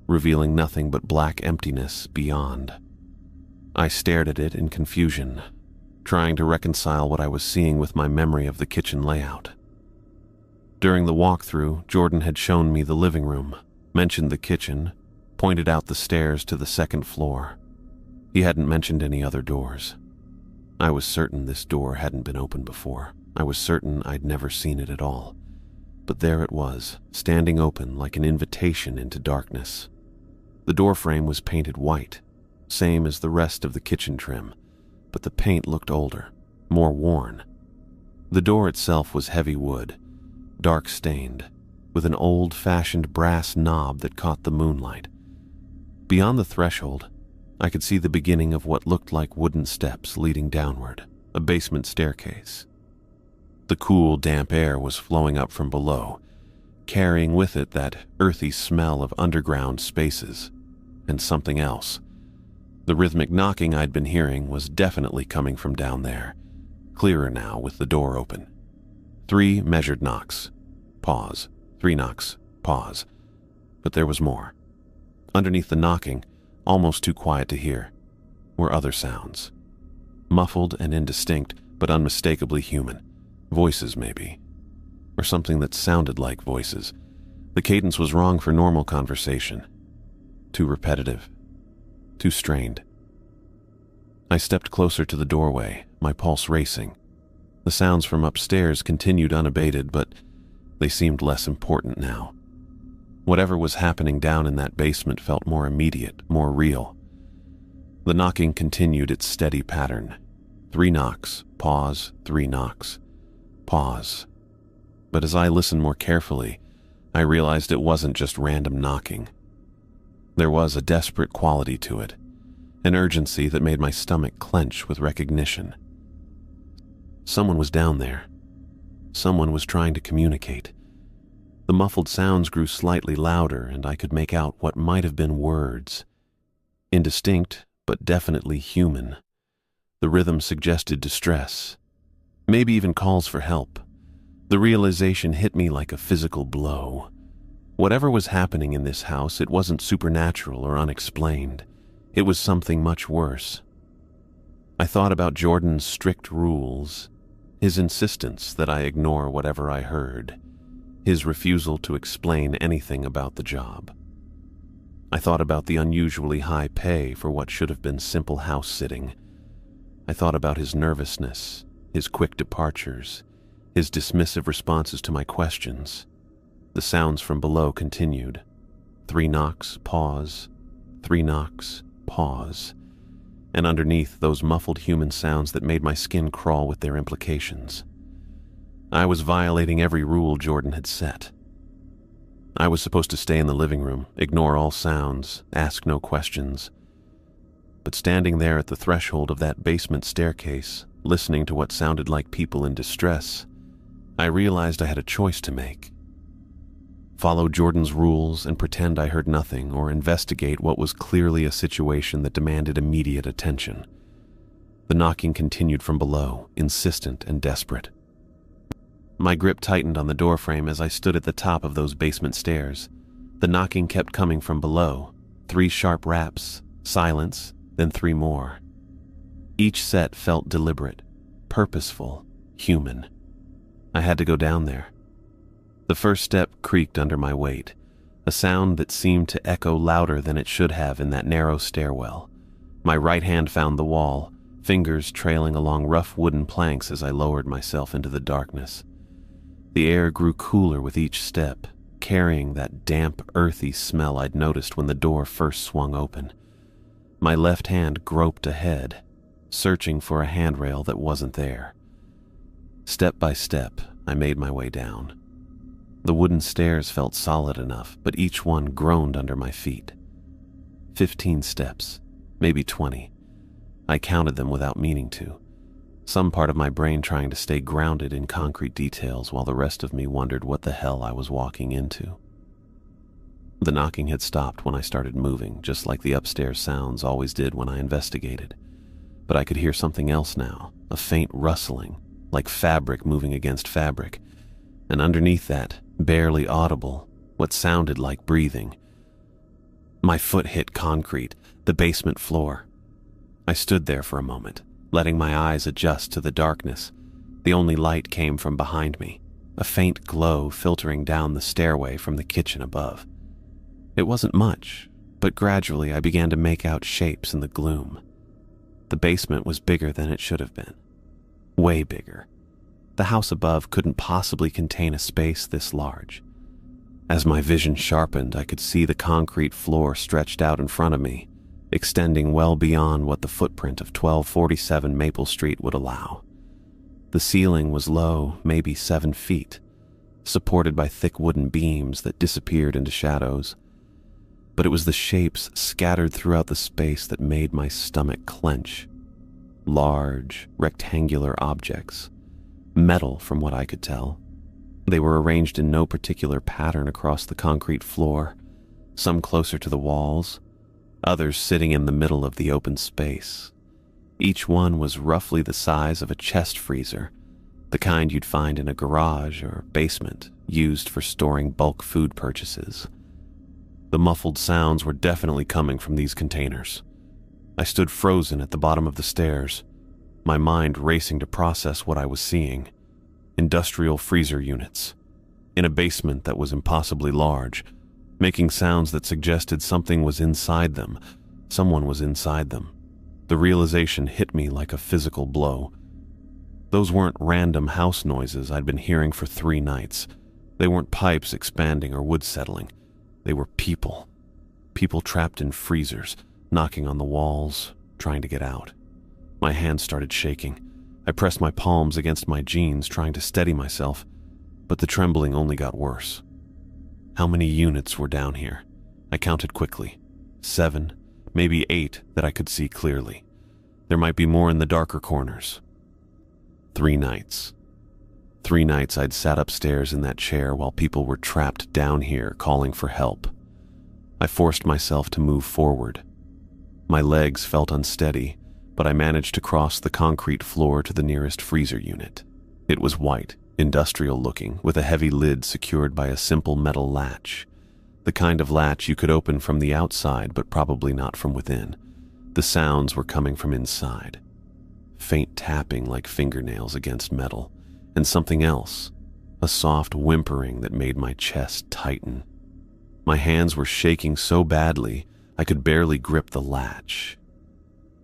revealing nothing but black emptiness beyond. I stared at it in confusion, trying to reconcile what I was seeing with my memory of the kitchen layout. During the walkthrough, Jordan had shown me the living room, mentioned the kitchen, pointed out the stairs to the second floor. He hadn't mentioned any other doors. I was certain this door hadn't been opened before. I was certain I'd never seen it at all. But there it was, standing open like an invitation into darkness. The doorframe was painted white, same as the rest of the kitchen trim, but the paint looked older, more worn. The door itself was heavy wood, dark-stained, with an old-fashioned brass knob that caught the moonlight. Beyond the threshold, I could see the beginning of what looked like wooden steps leading downward, a basement staircase. The cool, damp air was flowing up from below, carrying with it that earthy smell of underground spaces, and something else. The rhythmic knocking I'd been hearing was definitely coming from down there, clearer now with the door open. 3 measured knocks. Pause. 3 knocks. Pause. But there was more. Underneath the knocking, almost too quiet to hear, were other sounds. Muffled and indistinct, but unmistakably human. Voices, maybe. Or something that sounded like voices. The cadence was wrong for normal conversation. Too repetitive. Too strained. I stepped closer to the doorway, my pulse racing. The sounds from upstairs continued unabated, but they seemed less important now. Whatever was happening down in that basement felt more immediate, more real. The knocking continued its steady pattern. 3 knocks, pause, 3 knocks, pause. But as I listened more carefully, I realized it wasn't just random knocking. There was a desperate quality to it, an urgency that made my stomach clench with recognition. Someone was down there. Someone was trying to communicate. The muffled sounds grew slightly louder, and I could make out what might have been words. Indistinct, but definitely human. The rhythm suggested distress, maybe even calls for help. The realization hit me like a physical blow. Whatever was happening in this house, it wasn't supernatural or unexplained. It was something much worse. I thought about Jordan's strict rules, his insistence that I ignore whatever I heard, his refusal to explain anything about the job. I thought about the unusually high pay for what should have been simple house sitting. I thought about his nervousness, his quick departures, his dismissive responses to my questions. The sounds from below continued. 3 knocks, pause. 3 knocks, pause. And underneath, those muffled human sounds that made my skin crawl with their implications. I was violating every rule Jordan had set. I was supposed to stay in the living room, ignore all sounds, ask no questions. But standing there at the threshold of that basement staircase, listening to what sounded like people in distress, I realized I had a choice to make. Follow Jordan's rules and pretend I heard nothing, or investigate what was clearly a situation that demanded immediate attention. The knocking continued from below, insistent and desperate. My grip tightened on the doorframe as I stood at the top of those basement stairs. The knocking kept coming from below. 3 sharp raps, silence, then 3 more. Each set felt deliberate, purposeful, human. I had to go down there. The first step creaked under my weight, a sound that seemed to echo louder than it should have in that narrow stairwell. My right hand found the wall, fingers trailing along rough wooden planks as I lowered myself into the darkness. The air grew cooler with each step, carrying that damp, earthy smell I'd noticed when the door first swung open. My left hand groped ahead, searching for a handrail that wasn't there. Step by step, I made my way down. The wooden stairs felt solid enough, but each one groaned under my feet. 15 steps, maybe 20. I counted them without meaning to. Some part of my brain trying to stay grounded in concrete details while the rest of me wondered what the hell I was walking into. The knocking had stopped when I started moving, just like the upstairs sounds always did when I investigated. But I could hear something else now, a faint rustling, like fabric moving against fabric. And underneath that, barely audible, what sounded like breathing. My foot hit concrete, the basement floor. I stood there for a moment, letting my eyes adjust to the darkness. The only light came from behind me, a faint glow filtering down the stairway from the kitchen above. It wasn't much, but gradually I began to make out shapes in the gloom. The basement was bigger than it should have been. Way bigger. The house above couldn't possibly contain a space this large. As my vision sharpened, I could see the concrete floor stretched out in front of me, extending well beyond what the footprint of 1247 Maple Street would allow. The ceiling was low, maybe 7 feet, supported by thick wooden beams that disappeared into shadows. But it was the shapes scattered throughout the space that made my stomach clench. Large, rectangular objects. Metal, from what I could tell. They were arranged in no particular pattern across the concrete floor, some closer to the walls, others sitting in the middle of the open space. Each one was roughly the size of a chest freezer, the kind you'd find in a garage or basement, used for storing bulk food purchases. The muffled sounds were definitely coming from these containers. I stood frozen at the bottom of the stairs, my mind racing to process what I was seeing. Industrial freezer units, in a basement that was impossibly large, making sounds that suggested something was inside them. Someone was inside them. The realization hit me like a physical blow. Those weren't random house noises I'd been hearing for 3 nights. They weren't pipes expanding or wood settling. They were people. People trapped in freezers, knocking on the walls, trying to get out. My hands started shaking. I pressed my palms against my jeans, trying to steady myself, but the trembling only got worse. How many units were down here? I counted quickly. 7, maybe 8 that I could see clearly. There might be more in the darker corners. 3 nights. 3 nights I'd sat upstairs in that chair while people were trapped down here calling for help. I forced myself to move forward. My legs felt unsteady, but I managed to cross the concrete floor to the nearest freezer unit. It was white, industrial looking, with a heavy lid secured by a simple metal latch. The kind of latch you could open from the outside, but probably not from within. The sounds were coming from inside. Faint tapping like fingernails against metal, and something else, a soft whimpering that made my chest tighten. My hands were shaking so badly I could barely grip the latch.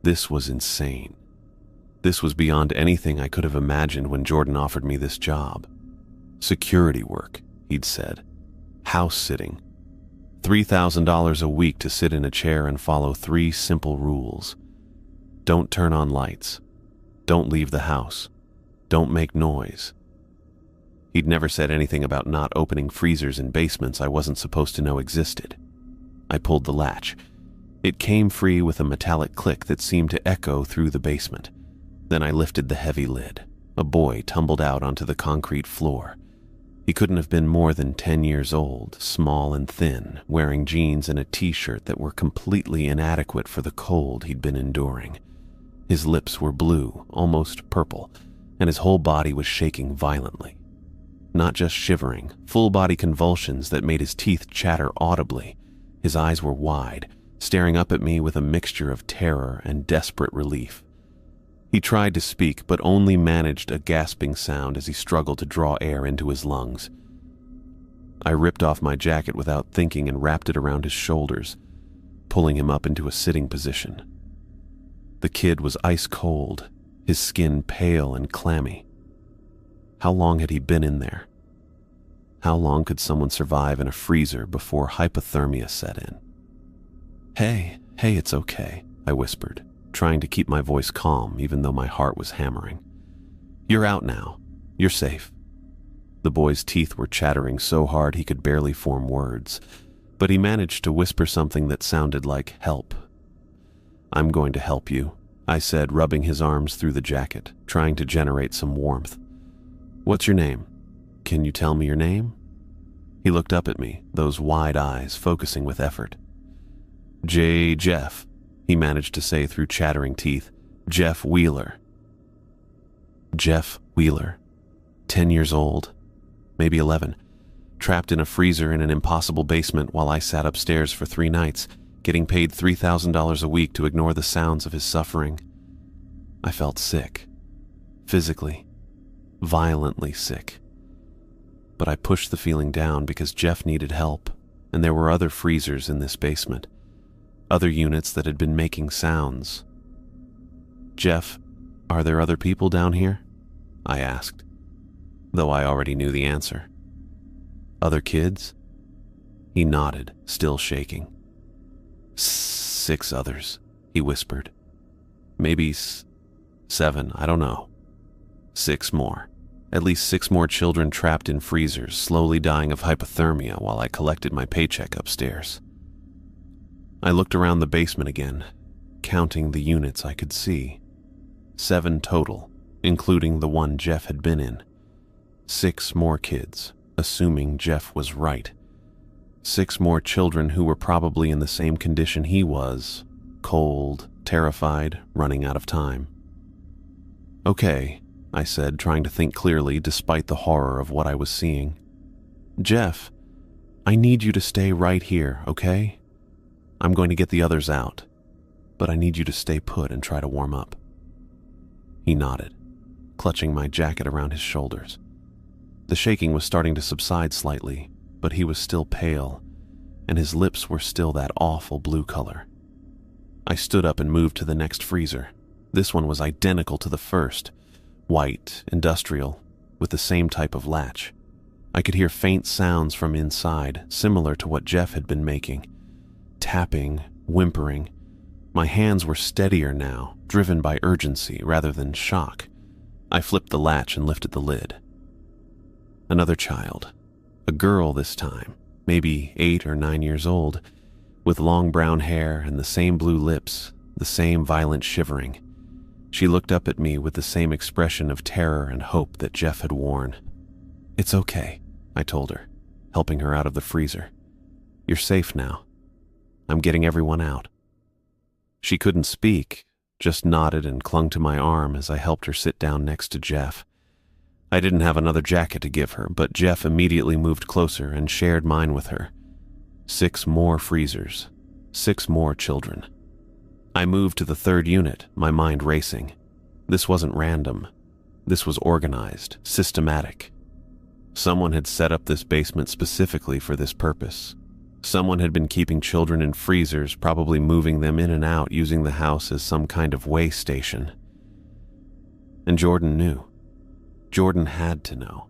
This was insane. This was beyond anything I could have imagined when Jordan offered me this job. Security work, he'd said. House sitting. $3,000 a week to sit in a chair and follow 3 simple rules. Don't turn on lights. Don't leave the house. Don't make noise. He'd never said anything about not opening freezers in basements I wasn't supposed to know existed. I pulled the latch. It came free with a metallic click that seemed to echo through the basement. Then I lifted the heavy lid. A boy tumbled out onto the concrete floor. He couldn't have been more than 10 years old, small and thin, wearing jeans and a t-shirt that were completely inadequate for the cold he'd been enduring. His lips were blue, almost purple, and his whole body was shaking violently. Not just shivering, full-body convulsions that made his teeth chatter audibly. His eyes were wide, staring up at me with a mixture of terror and desperate relief. He tried to speak, but only managed a gasping sound as he struggled to draw air into his lungs. I ripped off my jacket without thinking and wrapped it around his shoulders, pulling him up into a sitting position. The kid was ice cold, his skin pale and clammy. How long had he been in there? How long could someone survive in a freezer before hypothermia set in? Hey, it's okay, I whispered, trying to keep my voice calm even though my heart was hammering. You're out now. You're safe. The boy's teeth were chattering so hard he could barely form words, but he managed to whisper something that sounded like help. I'm going to help you, I said, rubbing his arms through the jacket, trying to generate some warmth. What's your name? Can you tell me your name? He looked up at me, those wide eyes focusing with effort. Jeff, he managed to say through chattering teeth. Jeff Wheeler. Jeff Wheeler. 10 years old, maybe 11, trapped in a freezer in an impossible basement while I sat upstairs for 3 nights, getting paid $3,000 a week to ignore the sounds of his suffering. I felt sick. Physically. Violently sick. But I pushed the feeling down because Jeff needed help, and there were other freezers in this basement. Other units that had been making sounds. Jeff, are there other people down here? I asked, though I already knew the answer. Other kids? He nodded, still shaking. 6 others, he whispered. Maybe 7, I don't know. 6 more. At least 6 more children trapped in freezers, slowly dying of hypothermia while I collected my paycheck upstairs. I looked around the basement again, counting the units I could see. 7 total, including the one Jeff had been in. 6 more kids, assuming Jeff was right. 6 more children who were probably in the same condition he was, cold, terrified, running out of time. Okay, I said, trying to think clearly despite the horror of what I was seeing. Jeff, I need you to stay right here, okay? I'm going to get the others out, but I need you to stay put and try to warm up. He nodded, clutching my jacket around his shoulders. The shaking was starting to subside slightly, but he was still pale, and his lips were still that awful blue color. I stood up and moved to the next freezer. This one was identical to the first, white, industrial, with the same type of latch. I could hear faint sounds from inside, similar to what Jeff had been making. Tapping, whimpering. My hands were steadier now, driven by urgency rather than shock. I flipped the latch and lifted the lid. Another child. A girl this time, maybe 8 or 9 years old, with long brown hair and the same blue lips, the same violent shivering. She looked up at me with the same expression of terror and hope that Jeff had worn. "It's okay," I told her, helping her out of the freezer. "You're safe now. I'm getting everyone out." She couldn't speak, just nodded and clung to my arm as I helped her sit down next to Jeff. I didn't have another jacket to give her, but Jeff immediately moved closer and shared mine with her. 6 more freezers, 6 more children. I moved to the 3rd unit, my mind racing. This wasn't random. This was organized, systematic. Someone had set up this basement specifically for this purpose. Someone had been keeping children in freezers, probably moving them in and out, using the house as some kind of way station. And Jordan knew. Jordan had to know.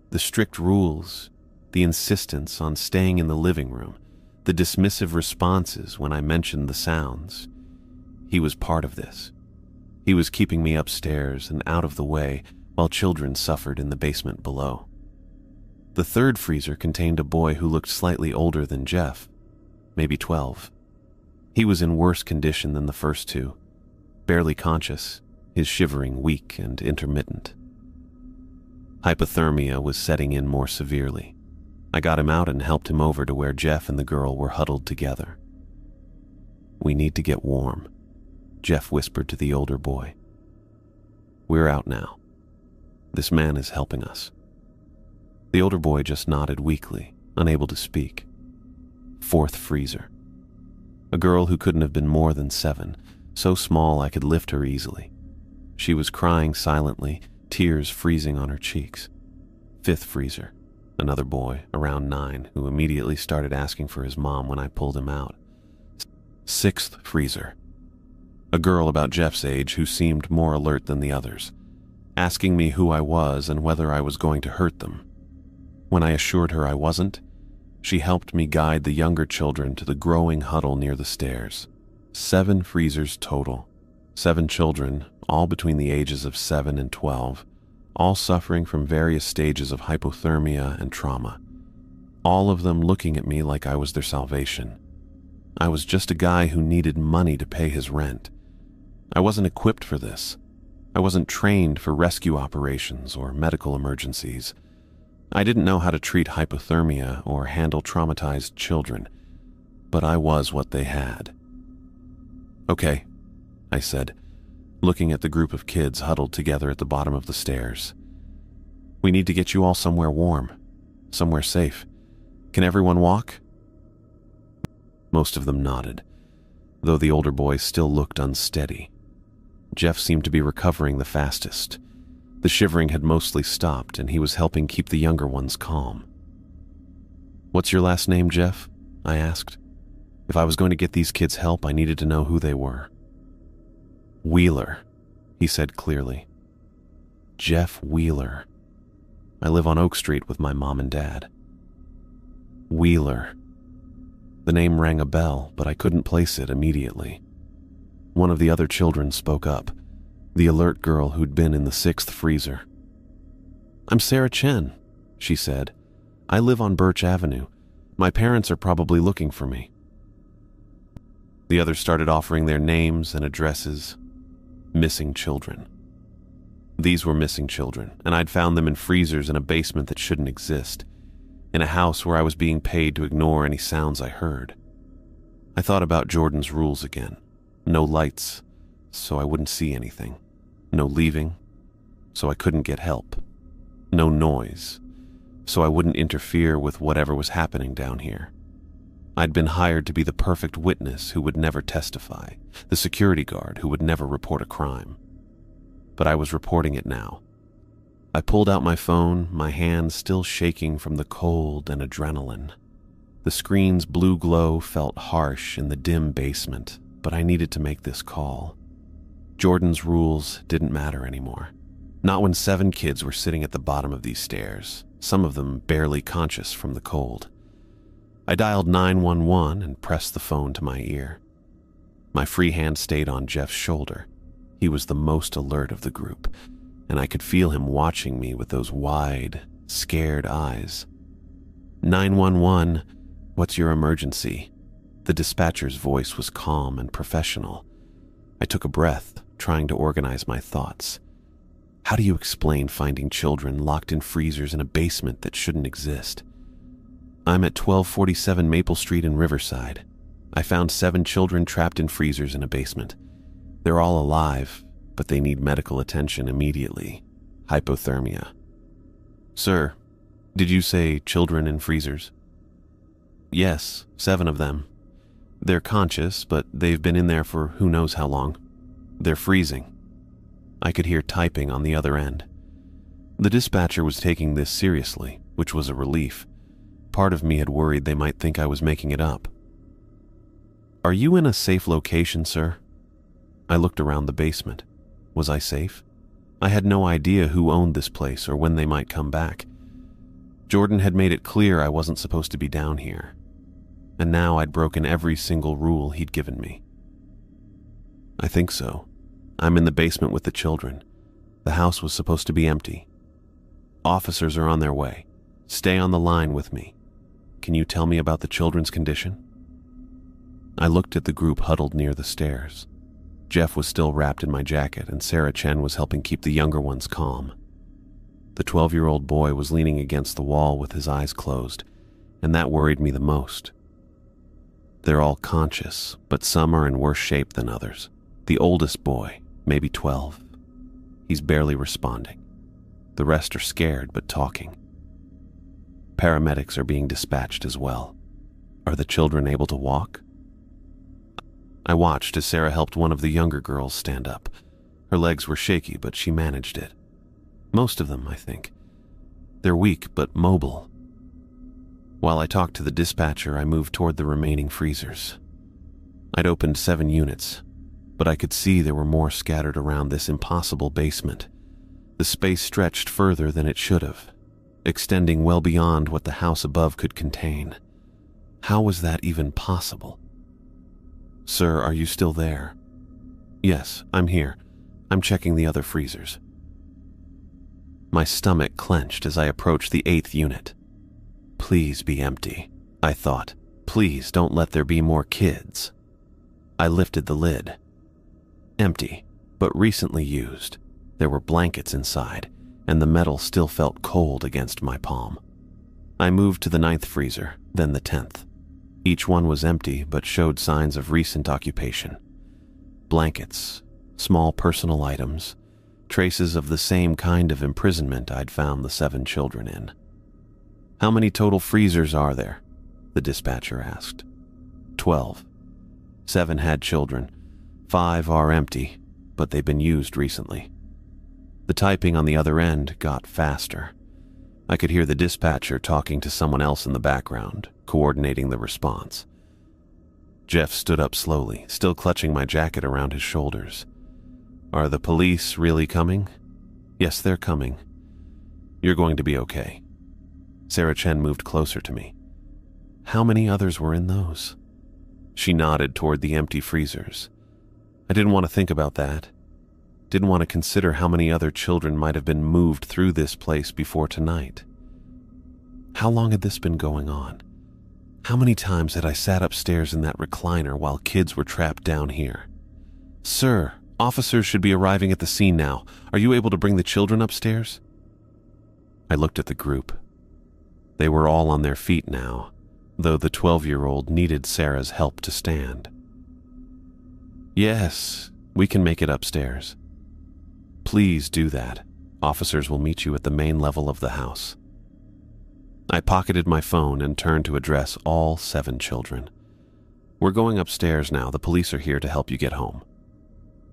The strict rules, the insistence on staying in the living room, the dismissive responses when I mentioned the sounds. He was part of this. He was keeping me upstairs and out of the way while children suffered in the basement below. The 3rd freezer contained a boy who looked slightly older than Jeff, maybe 12. He was in worse condition than the first 2, barely conscious, his shivering weak and intermittent. Hypothermia was setting in more severely. I got him out and helped him over to where Jeff and the girl were huddled together. "We need to get warm," Jeff whispered to the older boy. "We're out now. This man is helping us." The older boy just nodded weakly, unable to speak. 4th freezer. A girl who couldn't have been more than 7, so small I could lift her easily. She was crying silently, tears freezing on her cheeks. 5th freezer. Another boy, around 9, who immediately started asking for his mom when I pulled him out. 6th freezer. A girl about Jeff's age who seemed more alert than the others, asking me who I was and whether I was going to hurt them. When I assured her I wasn't, she helped me guide the younger children to the growing huddle near the stairs. 7 freezers total. 7 children, all between the ages of 7 and 12, all suffering from various stages of hypothermia and trauma. All of them looking at me like I was their salvation. I was just a guy who needed money to pay his rent. I wasn't equipped for this. I wasn't trained for rescue operations or medical emergencies. I didn't know how to treat hypothermia or handle traumatized children, but I was what they had. "Okay," I said, looking at the group of kids huddled together at the bottom of the stairs. "We need to get you all somewhere warm, somewhere safe. Can everyone walk?" Most of them nodded, though the older boy still looked unsteady. Jeff seemed to be recovering the fastest. The shivering had mostly stopped, and he was helping keep the younger ones calm. "What's your last name, Jeff?" I asked. If I was going to get these kids help, I needed to know who they were. "Wheeler," he said clearly. "Jeff Wheeler. I live on Oak Street with my mom and dad." Wheeler. The name rang a bell, but I couldn't place it immediately. One of the other children spoke up, the alert girl who'd been in the 6th freezer. "I'm Sarah Chen," she said. "I live on Birch Avenue. My parents are probably looking for me." The others started offering their names and addresses. Missing children. These were missing children, and I'd found them in freezers in a basement that shouldn't exist, in a house where I was being paid to ignore any sounds I heard. I thought about Jordan's rules again. No lights, so I wouldn't see anything. No leaving, so I couldn't get help. No noise, so I wouldn't interfere with whatever was happening down here. I'd been hired to be the perfect witness who would never testify, the security guard who would never report a crime. But I was reporting it now. I pulled out my phone, my hand still shaking from the cold and adrenaline. The screen's blue glow felt harsh in the dim basement, but I needed to make this call. Jordan's rules didn't matter anymore. Not when 7 kids were sitting at the bottom of these stairs, some of them barely conscious from the cold. I dialed 911 and pressed the phone to my ear. My free hand stayed on Jeff's shoulder. He was the most alert of the group, and I could feel him watching me with those wide, scared eyes. 911, what's your emergency?" The dispatcher's voice was calm and professional. I took a breath, trying to organize my thoughts. How do you explain finding children locked in freezers in a basement that shouldn't exist? I'm at 1247 Maple Street in Riverside. I found 7 children trapped in freezers in a basement. They're all alive, but they need medical attention immediately. Hypothermia. Sir, did you say children in freezers? Yes, 7 of them. They're conscious, but they've been in there for who knows how long. They're freezing. I could hear typing on the other end. The dispatcher was taking this seriously, which was a relief. Part of me had worried they might think I was making it up. Are you in a safe location, sir? I looked around the basement. Was I safe? I had no idea who owned this place or when they might come back. Jordan had made it clear I wasn't supposed to be down here. And now I'd broken every single rule he'd given me. I think so. I'm in the basement with the children. The house was supposed to be empty. Officers are on their way. Stay on the line with me. Can you tell me about the children's condition? I looked at the group huddled near the stairs. Jeff was still wrapped in my jacket, and Sarah Chen was helping keep the younger ones calm. The 12-year-old boy was leaning against the wall with his eyes closed, and that worried me the most. They're all conscious, but some are in worse shape than others. The oldest boy, maybe 12. He's barely responding. The rest are scared but talking. Paramedics are being dispatched as well. Are the children able to walk? I watched as Sarah helped one of the younger girls stand up. Her legs were shaky, but she managed it. Most of them, I think. They're weak but mobile. While I talked to the dispatcher, I moved toward the remaining freezers. I'd opened 7 units, but I could see there were more scattered around this impossible basement. The space stretched further than it should have, extending well beyond what the house above could contain. How was that even possible? Sir, are you still there? Yes, I'm here. I'm checking the other freezers. My stomach clenched as I approached the 8th unit. Please be empty, I thought. Please don't let there be more kids. I lifted the lid. Empty, but recently used. There were blankets inside, and the metal still felt cold against my palm. I moved to the 9th freezer, then the 10th. Each one was empty, but showed signs of recent occupation. Blankets, small personal items, traces of the same kind of imprisonment I'd found the 7 children in. How many total freezers are there? The dispatcher asked. 12. 7 had children. 5 are empty, but they've been used recently. The typing on the other end got faster. I could hear the dispatcher talking to someone else in the background, coordinating the response. Jeff stood up slowly, still clutching my jacket around his shoulders. Are the police really coming? Yes, they're coming. You're going to be okay. Sarah Chen moved closer to me. How many others were in those? She nodded toward the empty freezers. I didn't want to think about that. Didn't want to consider how many other children might have been moved through this place before tonight. How long had this been going on? How many times had I sat upstairs in that recliner while kids were trapped down here? Sir, officers should be arriving at the scene now. Are you able to bring the children upstairs? I looked at the group. They were all on their feet now, though the 12-year-old needed Sarah's help to stand. Yes, we can make it upstairs. Please do that. Officers will meet you at the main level of the house. I pocketed my phone and turned to address all 7 children. We're going upstairs now. The police are here to help you get home.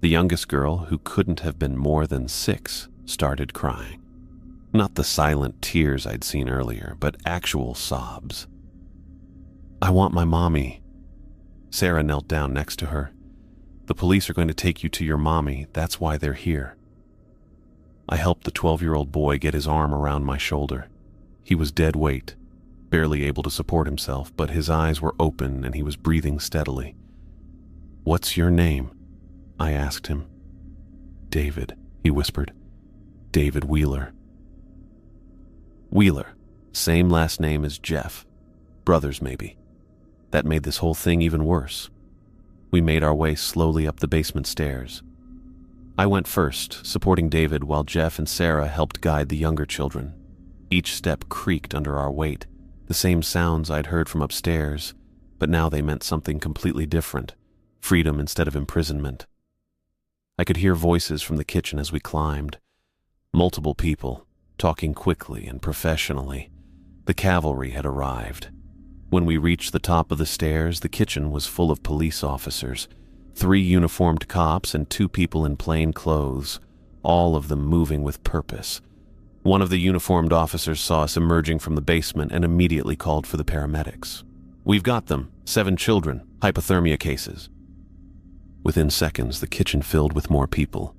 The youngest girl, who couldn't have been more than 6, started crying. Not the silent tears I'd seen earlier, but actual sobs. I want my mommy. Sarah knelt down next to her. The police are going to take you to your mommy. That's why they're here. I helped the 12-year-old boy get his arm around my shoulder. He was dead weight, barely able to support himself, but his eyes were open and he was breathing steadily. What's your name? I asked him. David, he whispered. David Wheeler. Wheeler, same last name as Jeff. Brothers, maybe. That made this whole thing even worse. We made our way slowly up the basement stairs. I went first, supporting David while Jeff and Sarah helped guide the younger children. Each step creaked under our weight, the same sounds I'd heard from upstairs, but now they meant something completely different, freedom instead of imprisonment. I could hear voices from the kitchen as we climbed. Multiple people, talking quickly and professionally. The cavalry had arrived. When we reached the top of the stairs, the kitchen was full of police officers, 3 uniformed cops and 2 people in plain clothes, all of them moving with purpose. One of the uniformed officers saw us emerging from the basement and immediately called for the paramedics. "We've got them, 7 children, hypothermia cases." Within seconds, the kitchen filled with more people,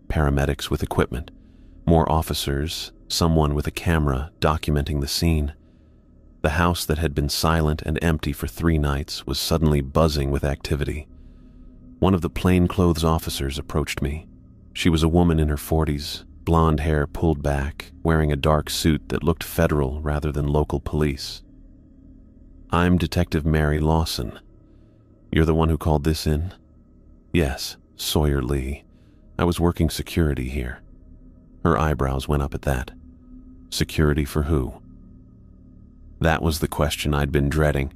paramedics with equipment, more officers, someone with a camera documenting the scene. The house that had been silent and empty for 3 nights was suddenly buzzing with activity. One of the plainclothes officers approached me. She was a woman in her 40s, blonde hair pulled back, wearing a dark suit that looked federal rather than local police. "I'm Detective Mary Lawson. You're the one who called this in?" "Yes, Sawyer Lee. I was working security here." Her eyebrows went up at that. "Security for who?" That was the question I'd been dreading.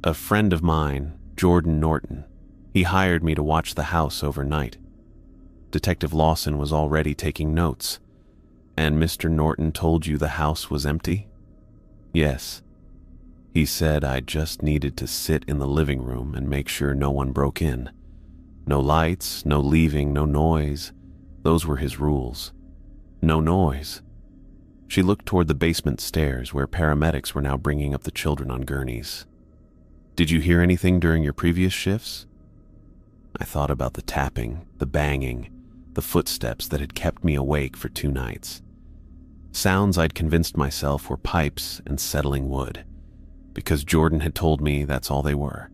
"A friend of mine, Jordan Norton. He hired me to watch the house overnight." Detective Lawson was already taking notes. "And Mr. Norton told you the house was empty?" "Yes. He said I just needed to sit in the living room and make sure no one broke in. No lights, no leaving, no noise. Those were his rules." "No noise." She looked toward the basement stairs where paramedics were now bringing up the children on gurneys. "Did you hear anything during your previous shifts?" I thought about the tapping, the banging, the footsteps that had kept me awake for 2 nights. Sounds I'd convinced myself were pipes and settling wood, because Jordan had told me that's all they were.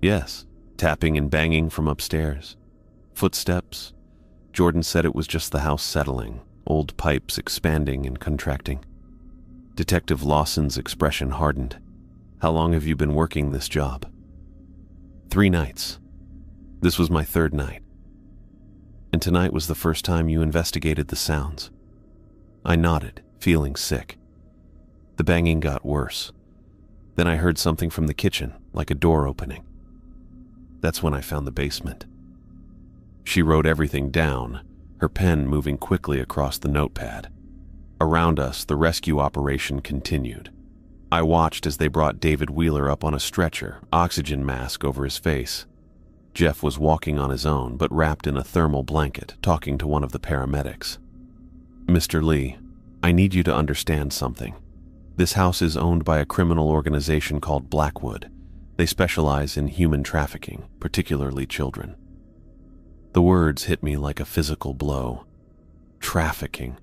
"Yes, tapping and banging from upstairs. Footsteps. Jordan said it was just the house settling, old pipes expanding and contracting." Detective Lawson's expression hardened. "How long have you been working this job?" 3 nights. This was my 3rd night. "And tonight was the first time you investigated the sounds?" I nodded, feeling sick. The banging got worse. Then I heard something from the kitchen, like a door opening. That's when I found the basement. She wrote everything down, her pen moving quickly across the notepad. Around us, the rescue operation continued. I watched as they brought David Wheeler up on a stretcher, oxygen mask over his face. Jeff was walking on his own, but wrapped in a thermal blanket, talking to one of the paramedics. "Mr. Lee, I need you to understand something. This house is owned by a criminal organization called Blackwood. They specialize in human trafficking, particularly children." The words hit me like a physical blow. Trafficking.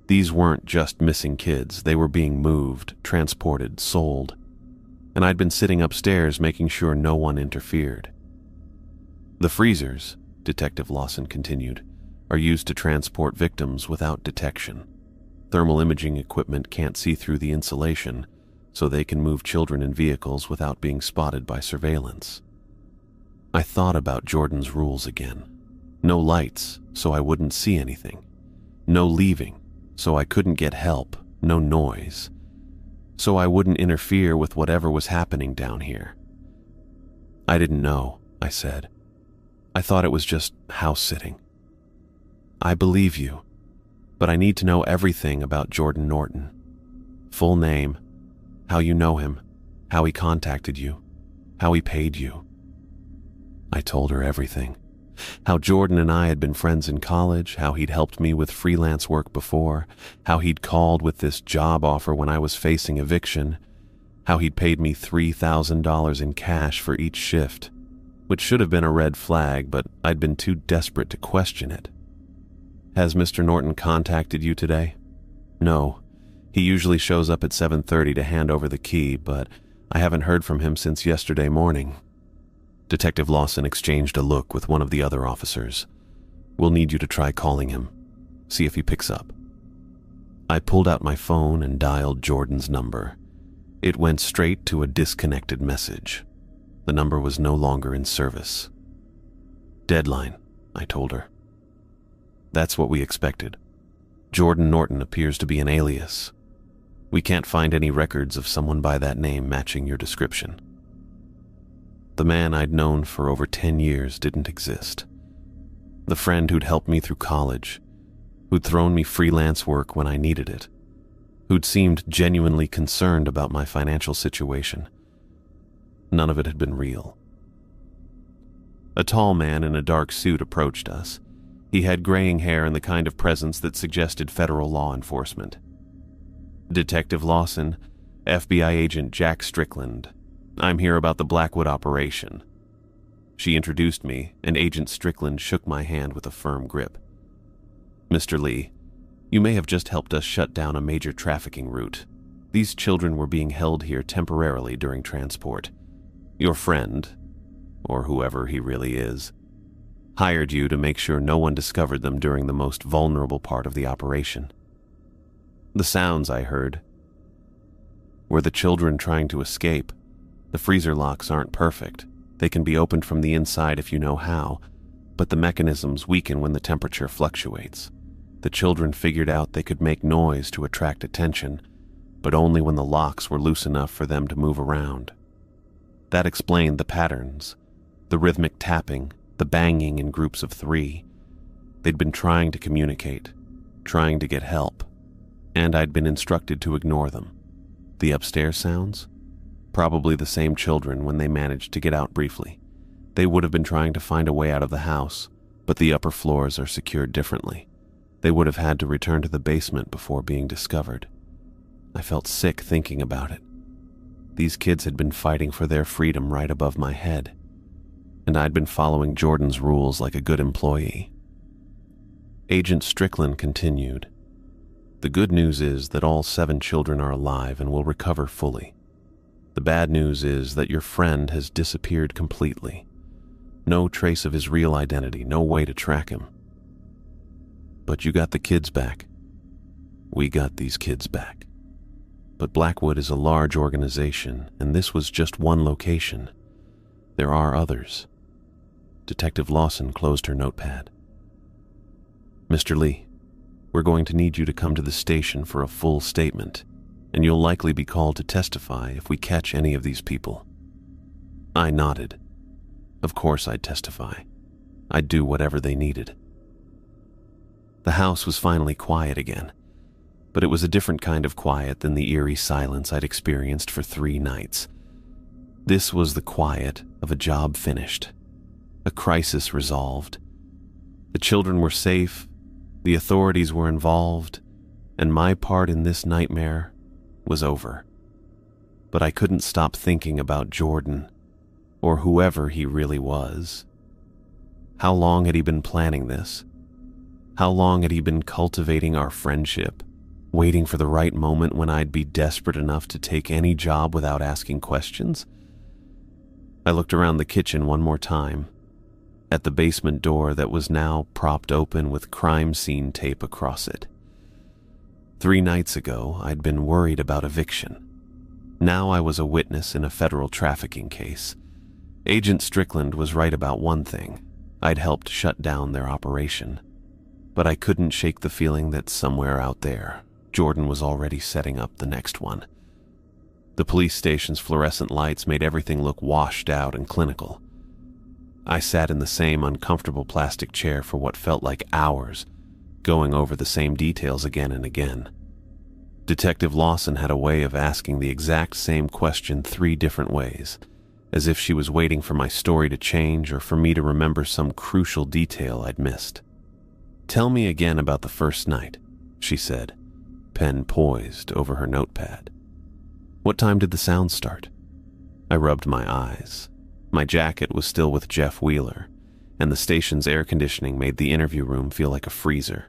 These weren't just missing kids, they were being moved, transported, sold. And I'd been sitting upstairs making sure no one interfered. "The freezers," Detective Lawson continued, "are used to transport victims without detection. Thermal imaging equipment can't see through the insulation, so they can move children in vehicles without being spotted by surveillance." I thought about Jordan's rules again. No lights, so I wouldn't see anything. No leaving, so I couldn't get help. No noise, so I wouldn't interfere with whatever was happening down here. "I didn't know," I said. "I thought it was just house sitting." "I believe you, but I need to know everything about Jordan Norton. Full name, how you know him, how he contacted you, how he paid you." I told her everything. How Jordan and I had been friends in college, how he'd helped me with freelance work before, how he'd called with this job offer when I was facing eviction, how he'd paid me $3,000 in cash for each shift, which should have been a red flag, but I'd been too desperate to question it. "Has Mr. Norton contacted you today?" "No. He usually shows up at 7:30 to hand over the key, but I haven't heard from him since yesterday morning." Detective Lawson exchanged a look with one of the other officers. "We'll need you to try calling him. See if he picks up." I pulled out my phone and dialed Jordan's number. It went straight to a disconnected message. The number was no longer in service. "Deadline," I told her. That's what we expected. Jordan Norton appears to be an alias. We can't find any records of someone by that name matching your description. The man I'd known for over 10 years didn't exist. The friend who'd helped me through college, who'd thrown me freelance work when I needed it, who'd seemed genuinely concerned about my financial situation. None of it had been real. A tall man in a dark suit approached us. He had graying hair and the kind of presence that suggested federal law enforcement. Detective Lawson, FBI agent Jack Strickland. I'm here about the Blackwood operation. She introduced me, and Agent Strickland shook my hand with a firm grip. Mr. Lee, you may have just helped us shut down a major trafficking route. These children were being held here temporarily during transport. Your friend, or whoever he really is, hired you to make sure no one discovered them during the most vulnerable part of the operation. The sounds I heard were the children trying to escape. The freezer locks aren't perfect. They can be opened from the inside if you know how, but the mechanisms weaken when the temperature fluctuates. The children figured out they could make noise to attract attention, but only when the locks were loose enough for them to move around. That explained the patterns, the rhythmic tapping, the banging in groups of 3. They'd been trying to communicate, trying to get help, and I'd been instructed to ignore them. The upstairs sounds? Probably the same children when they managed to get out briefly. They would have been trying to find a way out of the house, but the upper floors are secured differently. They would have had to return to the basement before being discovered. I felt sick thinking about it. These kids had been fighting for their freedom right above my head, and I'd been following Jordan's rules like a good employee. Agent Strickland continued. The good news is that all 7 children are alive and will recover fully. The bad news is that your friend has disappeared completely. No trace of his real identity, no way to track him. But you got the kids back. We got these kids back. But Blackwood is a large organization, and this was just one location. There are others. Detective Lawson closed her notepad. Mr. Lee, we're going to need you to come to the station for a full statement, and you'll likely be called to testify if we catch any of these people. I nodded. Of course I'd testify. I'd do whatever they needed. The house was finally quiet again, but it was a different kind of quiet than the eerie silence I'd experienced for 3 nights. This was the quiet of a job finished, a crisis resolved. The children were safe, the authorities were involved, and my part in this nightmare was over. But I couldn't stop thinking about Jordan, or whoever he really was. How long had he been planning this? How long had he been cultivating our friendship, waiting for the right moment when I'd be desperate enough to take any job without asking questions? I looked around the kitchen one more time, at the basement door that was now propped open with crime scene tape across it. 3 nights ago, I'd been worried about eviction. Now I was a witness in a federal trafficking case. Agent Strickland was right about one thing. I'd helped shut down their operation. But I couldn't shake the feeling that somewhere out there, Jordan was already setting up the next one. The police station's fluorescent lights made everything look washed out and clinical. I sat in the same uncomfortable plastic chair for what felt like hours, going over the same details again and again. Detective Lawson had a way of asking the exact same question 3 different ways, as if she was waiting for my story to change or for me to remember some crucial detail I'd missed. Tell me again about the first night, she said, pen poised over her notepad. What time did the sound start? I rubbed my eyes. My jacket was still with Jeff Wheeler, and the station's air conditioning made the interview room feel like a freezer.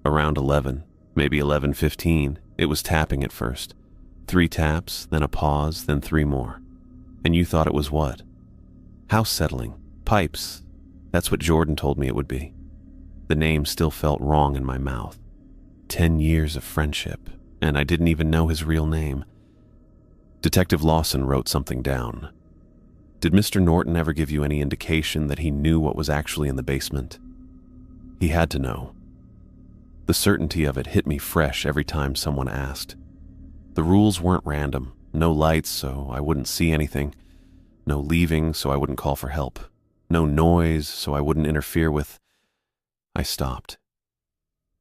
Around 11, maybe 11:15, it was tapping at first. 3 taps, then a pause, then 3 more. And you thought it was what? House settling, pipes. That's what Jordan told me it would be. The name still felt wrong in my mouth. 10 years of friendship, and I didn't even know his real name. Detective Lawson wrote something down. Did Mr. Norton ever give you any indication that he knew what was actually in the basement? He had to know. The certainty of it hit me fresh every time someone asked. The rules weren't random. No lights, so I wouldn't see anything. No leaving, so I wouldn't call for help. No noise, so I wouldn't interfere with... I stopped.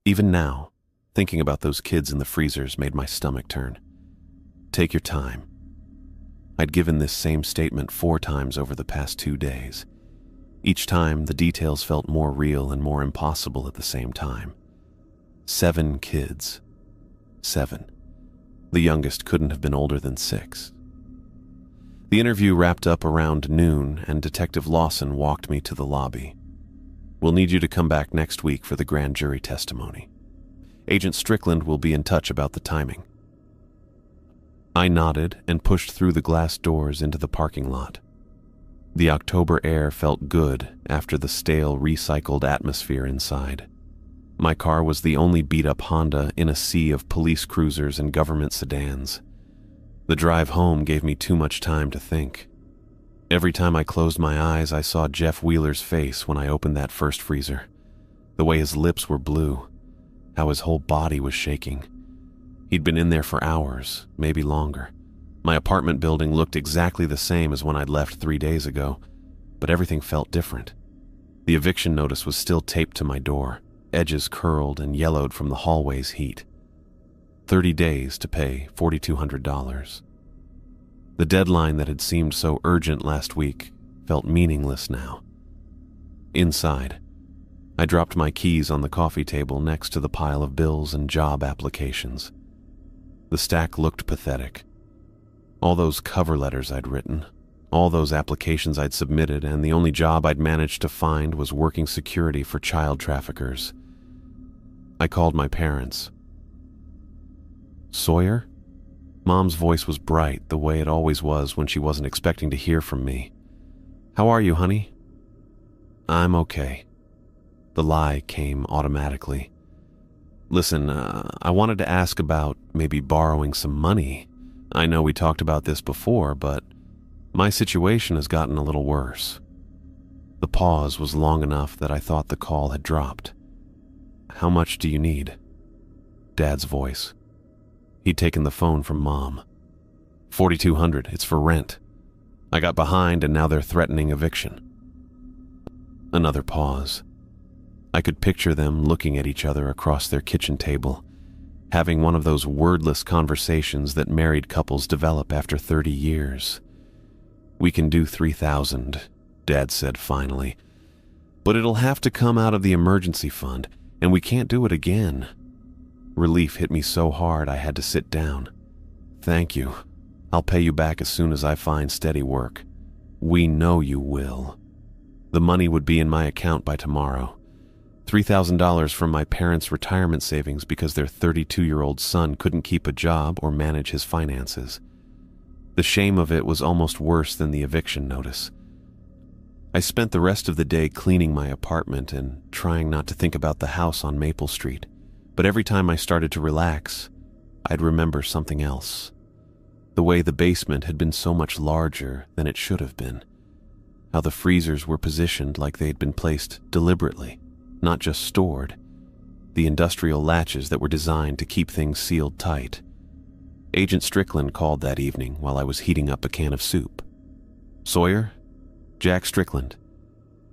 Even now, thinking about those kids in the freezers made my stomach turn. Take your time. I'd given this same statement 4 times over the past 2 days. Each time, the details felt more real and more impossible at the same time. 7 kids. 7. The youngest couldn't have been older than 6. The interview wrapped up around noon, and Detective Lawson walked me to the lobby. We'll need you to come back next week for the grand jury testimony. Agent Strickland will be in touch about the timing. I nodded and pushed through the glass doors into the parking lot. The October air felt good after the stale, recycled atmosphere inside. My car was the only beat-up Honda in a sea of police cruisers and government sedans. The drive home gave me too much time to think. Every time I closed my eyes, I saw Jeff Wheeler's face when I opened that first freezer. The way his lips were blue, how his whole body was shaking. He'd been in there for hours, maybe longer. My apartment building looked exactly the same as when I'd left 3 days ago, but everything felt different. The eviction notice was still taped to my door, edges curled and yellowed from the hallway's heat. 30 days to pay $4,200. The deadline that had seemed so urgent last week felt meaningless now. Inside, I dropped my keys on the coffee table next to the pile of bills and job applications. The stack looked pathetic. All those cover letters I'd written, all those applications I'd submitted, and the only job I'd managed to find was working security for child traffickers. I called my parents. Sawyer? Mom's voice was bright, the way it always was when she wasn't expecting to hear from me. How are you, honey? I'm okay. The lie came automatically. Listen, I wanted to ask about maybe borrowing some money. I know we talked about this before, but my situation has gotten a little worse. The pause was long enough that I thought the call had dropped. How much do you need? Dad's voice. He'd taken the phone from Mom. $4,200, it's for rent. I got behind and now they're threatening eviction. Another pause. I could picture them looking at each other across their kitchen table, having one of those wordless conversations that married couples develop after 30 years. We can do $3,000, Dad said finally, but it'll have to come out of the emergency fund, and we can't do it again. Relief hit me so hard I had to sit down. Thank you. I'll pay you back as soon as I find steady work. We know you will. The money would be in my account by tomorrow. $3,000 from my parents' retirement savings because their 32-year-old son couldn't keep a job or manage his finances. The shame of it was almost worse than the eviction notice. I spent the rest of the day cleaning my apartment and trying not to think about the house on Maple Street. But every time I started to relax, I'd remember something else. The way the basement had been so much larger than it should have been. How the freezers were positioned like they'd been placed deliberately, not just stored. The industrial latches that were designed to keep things sealed tight. Agent Strickland called that evening while I was heating up a can of soup. Sawyer? Jack Strickland.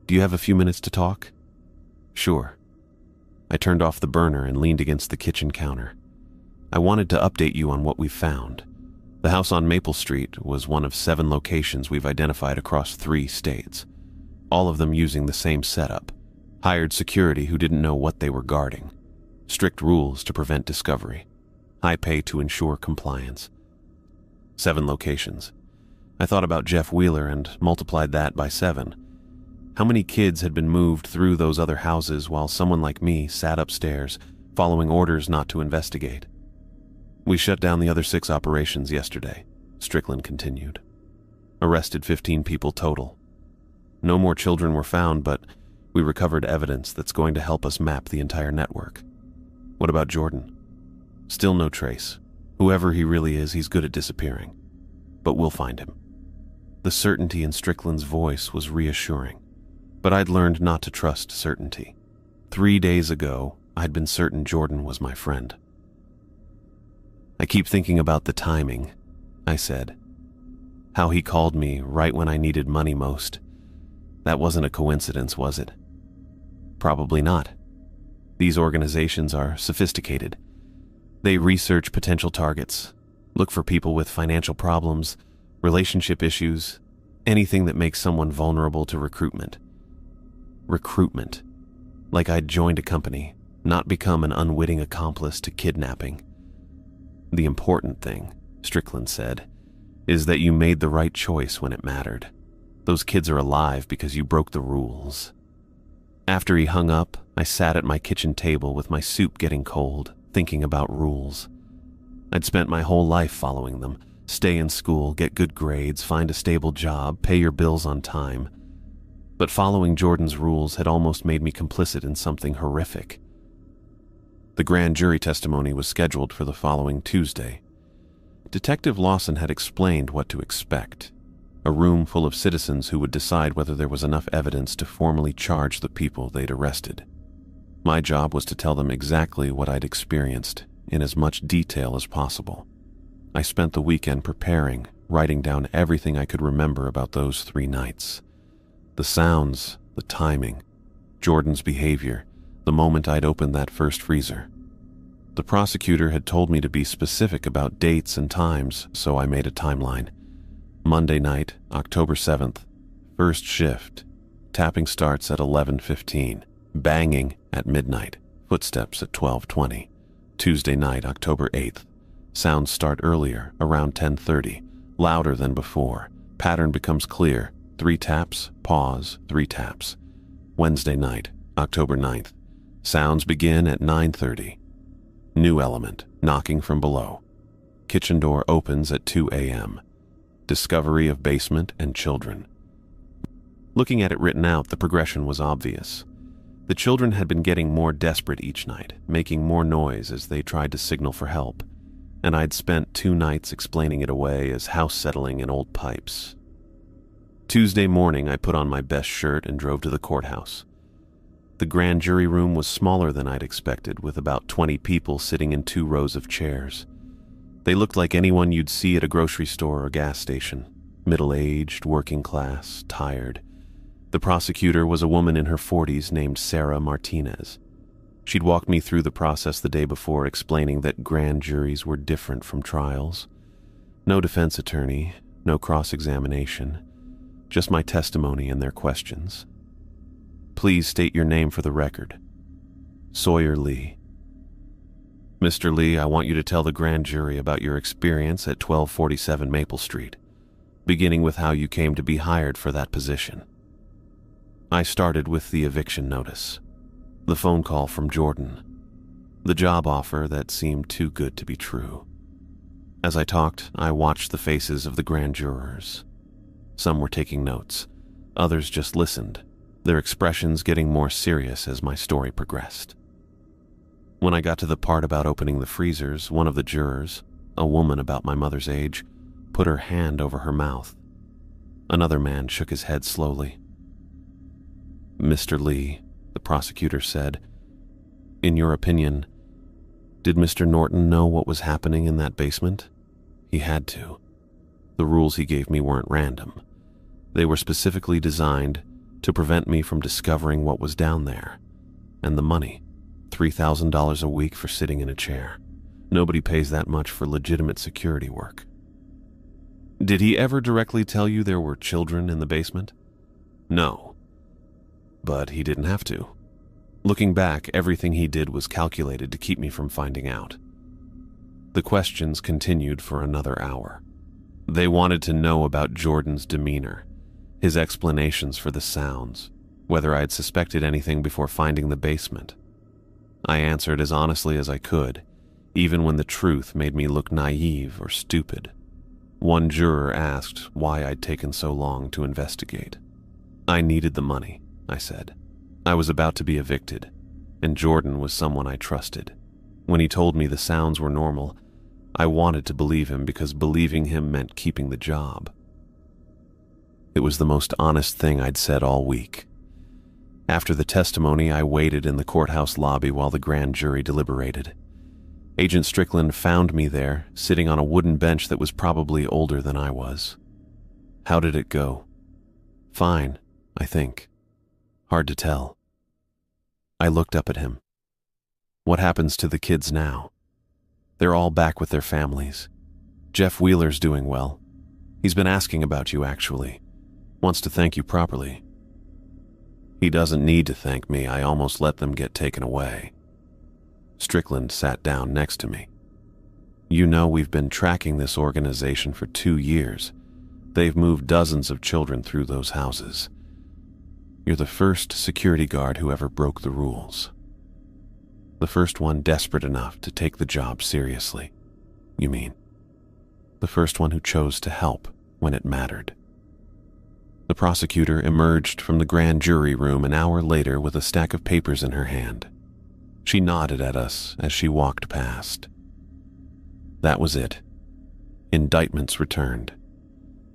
Do you have a few minutes to talk? Sure. I turned off the burner and leaned against the kitchen counter. I wanted to update you on what we found. The house on Maple Street was one of 7 locations we've identified across 3 states, all of them using the same setup. Hired security who didn't know what they were guarding. Strict rules to prevent discovery. High pay to ensure compliance. 7 locations. I thought about Jeff Wheeler and multiplied that by 7. How many kids had been moved through those other houses while someone like me sat upstairs, following orders not to investigate? We shut down the other 6 operations yesterday, Strickland continued. Arrested 15 people total. No more children were found, but we recovered evidence that's going to help us map the entire network. What about Jordan? Still no trace. Whoever he really is, he's good at disappearing. But we'll find him. The certainty in Strickland's voice was reassuring. But I'd learned not to trust certainty. 3 days ago, I'd been certain Jordan was my friend. "I keep thinking about the timing," I said. "How he called me right when I needed money most. That wasn't a coincidence, was it?" "Probably not. These organizations are sophisticated. They research potential targets, look for people with financial problems, relationship issues, anything that makes someone vulnerable to recruitment. Recruitment. Like I'd joined a company, not become an unwitting accomplice to kidnapping. The important thing," Strickland said, "is that you made the right choice when it mattered. Those kids are alive because you broke the rules." After he hung up, I sat at my kitchen table with my soup getting cold, thinking about rules. I'd spent my whole life following them. Stay in school, get good grades, find a stable job, pay your bills on time. But following Jordan's rules had almost made me complicit in something horrific. The grand jury testimony was scheduled for the following Tuesday. Detective Lawson had explained what to expect: a room full of citizens who would decide whether there was enough evidence to formally charge the people they'd arrested. My job was to tell them exactly what I'd experienced, in as much detail as possible. I spent the weekend preparing, writing down everything I could remember about those 3 nights. The sounds, the timing, Jordan's behavior, the moment I'd opened that first freezer. The prosecutor had told me to be specific about dates and times, so I made a timeline. Monday night, October 7th, first shift. Tapping starts at 11:15. Banging at midnight. Footsteps at 12:20. Tuesday night, October 8th. Sounds start earlier, around 10:30, louder than before. Pattern becomes clear. 3 taps, pause, 3 taps. Wednesday night, October 9th. Sounds begin at 9:30. New element, knocking from below. Kitchen door opens at 2 a.m. Discovery of basement and children. Looking at it written out, the progression was obvious. The children had been getting more desperate each night, making more noise as they tried to signal for help, and I'd spent 2 nights explaining it away as house settling in old pipes. Tuesday morning, I put on my best shirt and drove to the courthouse. The grand jury room was smaller than I'd expected, with about 20 people sitting in 2 rows of chairs. They looked like anyone you'd see at a grocery store or gas station. Middle-aged, working class, tired. The prosecutor was a woman in her 40s named Sarah Martinez. She'd walked me through the process the day before, explaining that grand juries were different from trials. No defense attorney, no cross-examination, just my testimony and their questions. "Please state your name for the record." "Sawyer Lee." "Mr. Lee, I want you to tell the grand jury about your experience at 1247 Maple Street, beginning with how you came to be hired for that position." I started with the eviction notice, the phone call from Jordan, the job offer that seemed too good to be true. As I talked, I watched the faces of the grand jurors. Some were taking notes, others just listened, their expressions getting more serious as my story progressed. When I got to the part about opening the freezers, one of the jurors, a woman about my mother's age, put her hand over her mouth. Another man shook his head slowly. "Mr. Lee," the prosecutor said, "in your opinion, did Mr. Norton know what was happening in that basement? He had to. The rules he gave me weren't random. They were specifically designed to prevent me from discovering what was down there. And the money, $3,000 a week for sitting in a chair. Nobody pays that much for legitimate security work." "Did he ever directly tell you there were children in the basement?" "No. But he didn't have to. Looking back, everything he did was calculated to keep me from finding out." The questions continued for another hour. They wanted to know about Jordan's demeanor, his explanations for the sounds, whether I had suspected anything before finding the basement. I answered as honestly as I could, even when the truth made me look naive or stupid. One juror asked why I'd taken so long to investigate. "I needed the money," I said. "I was about to be evicted, and Jordan was someone I trusted. When he told me the sounds were normal, I wanted to believe him because believing him meant keeping the job." It was the most honest thing I'd said all week. After the testimony, I waited in the courthouse lobby while the grand jury deliberated. Agent Strickland found me there, sitting on a wooden bench that was probably older than I was. How did it go? Fine, I think. Hard to tell. I looked up at him. What happens to the kids now? They're all back with their families. Jeff Wheeler's doing well. He's been asking about you, actually. Wants to thank you properly. He doesn't need to thank me. I almost let them get taken away. Strickland sat down next to me. You know, we've been tracking this organization for 2 years. They've moved dozens of children through those houses. You're the first security guard who ever broke the rules. The first one desperate enough to take the job seriously. You mean? The first one who chose to help when it mattered. The prosecutor emerged from the grand jury room an hour later with a stack of papers in her hand. She nodded at us as she walked past. That was it. Indictments returned.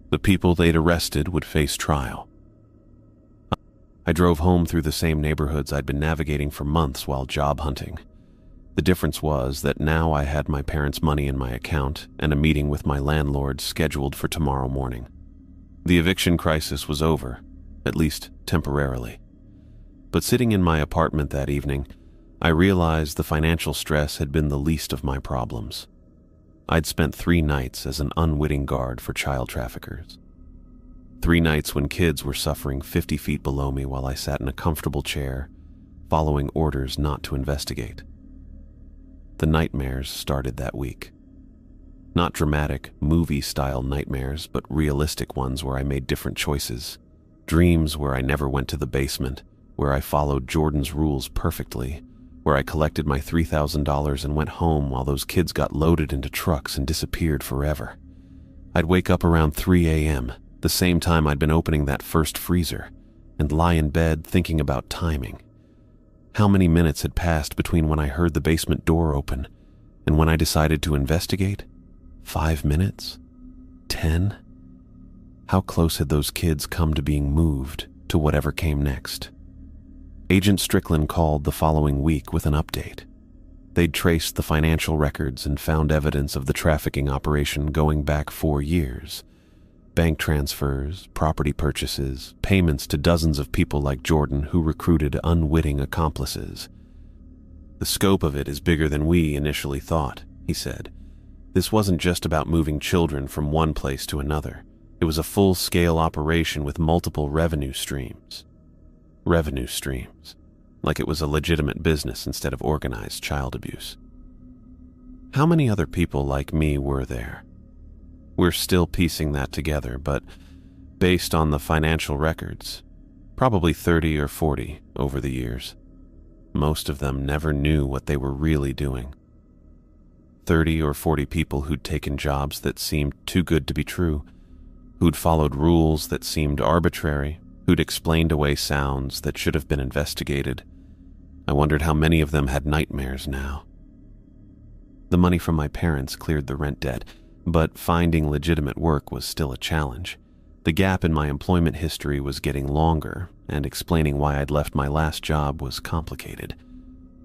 The people they'd arrested would face trial. I drove home through the same neighborhoods I'd been navigating for months while job hunting. The difference was that now I had my parents' money in my account and a meeting with my landlord scheduled for tomorrow morning. The eviction crisis was over, at least temporarily. But sitting in my apartment that evening, I realized the financial stress had been the least of my problems. I'd spent 3 nights as an unwitting guard for child traffickers. 3 nights when kids were suffering 50 feet below me while I sat in a comfortable chair, following orders not to investigate. The nightmares started that week. Not dramatic, movie-style nightmares, but realistic ones where I made different choices. Dreams where I never went to the basement, where I followed Jordan's rules perfectly, where I collected my $3,000 and went home while those kids got loaded into trucks and disappeared forever. I'd wake up around 3 a.m., the same time I'd been opening that first freezer, and lie in bed thinking about timing. How many minutes had passed between when I heard the basement door open and when I decided to investigate? 5 minutes? 10? How close had those kids come to being moved to whatever came next? Agent Strickland called the following week with an update. They'd traced the financial records and found evidence of the trafficking operation going back 4 years. Bank transfers, property purchases, payments to dozens of people like Jordan who recruited unwitting accomplices. The scope of it is bigger than we initially thought, he said. This wasn't just about moving children from one place to another. It was a full-scale operation with multiple revenue streams. Revenue streams. Like it was a legitimate business instead of organized child abuse. How many other people like me were there? We're still piecing that together, but based on the financial records, probably 30 or 40 over the years. Most of them never knew what they were really doing. 30 or 40 people who'd taken jobs that seemed too good to be true, who'd followed rules that seemed arbitrary, who'd explained away sounds that should have been investigated. I wondered how many of them had nightmares now. The money from my parents cleared the rent debt, but finding legitimate work was still a challenge. The gap in my employment history was getting longer, and explaining why I'd left my last job was complicated.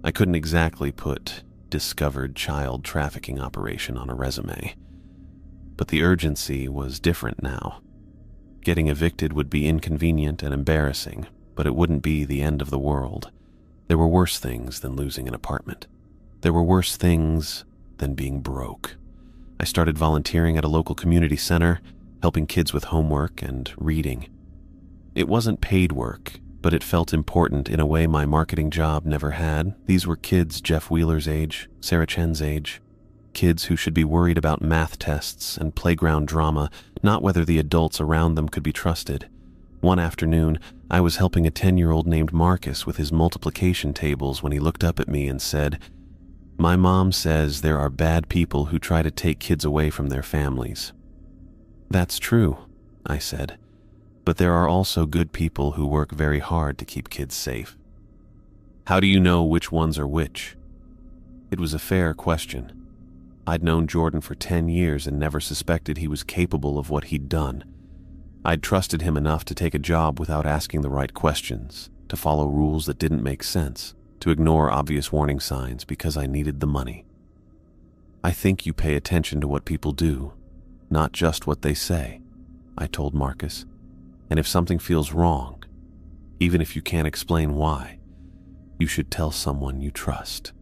I couldn't exactly put discovered child trafficking operation on a resume. But the urgency was different now. Getting evicted would be inconvenient and embarrassing, but it wouldn't be the end of the world. There were worse things than losing an apartment. There were worse things than being broke. I started volunteering at a local community center, helping kids with homework and reading. It wasn't paid work, but it felt important in a way my marketing job never had. These were kids Jeff Wheeler's age, Sarah Chen's age. Kids who should be worried about math tests and playground drama, not whether the adults around them could be trusted. One afternoon, I was helping a 10-year-old named Marcus with his multiplication tables when he looked up at me and said, "My mom says there are bad people who try to take kids away from their families." "That's true," I said, "but there are also good people who work very hard to keep kids safe." "How do you know which ones are which?" It was a fair question. I'd known Jordan for 10 years and never suspected he was capable of what he'd done. I'd trusted him enough to take a job without asking the right questions, to follow rules that didn't make sense, to ignore obvious warning signs because I needed the money. I think you pay attention to what people do, not just what they say, I told Marcus. And if something feels wrong, even if you can't explain why, you should tell someone you trust.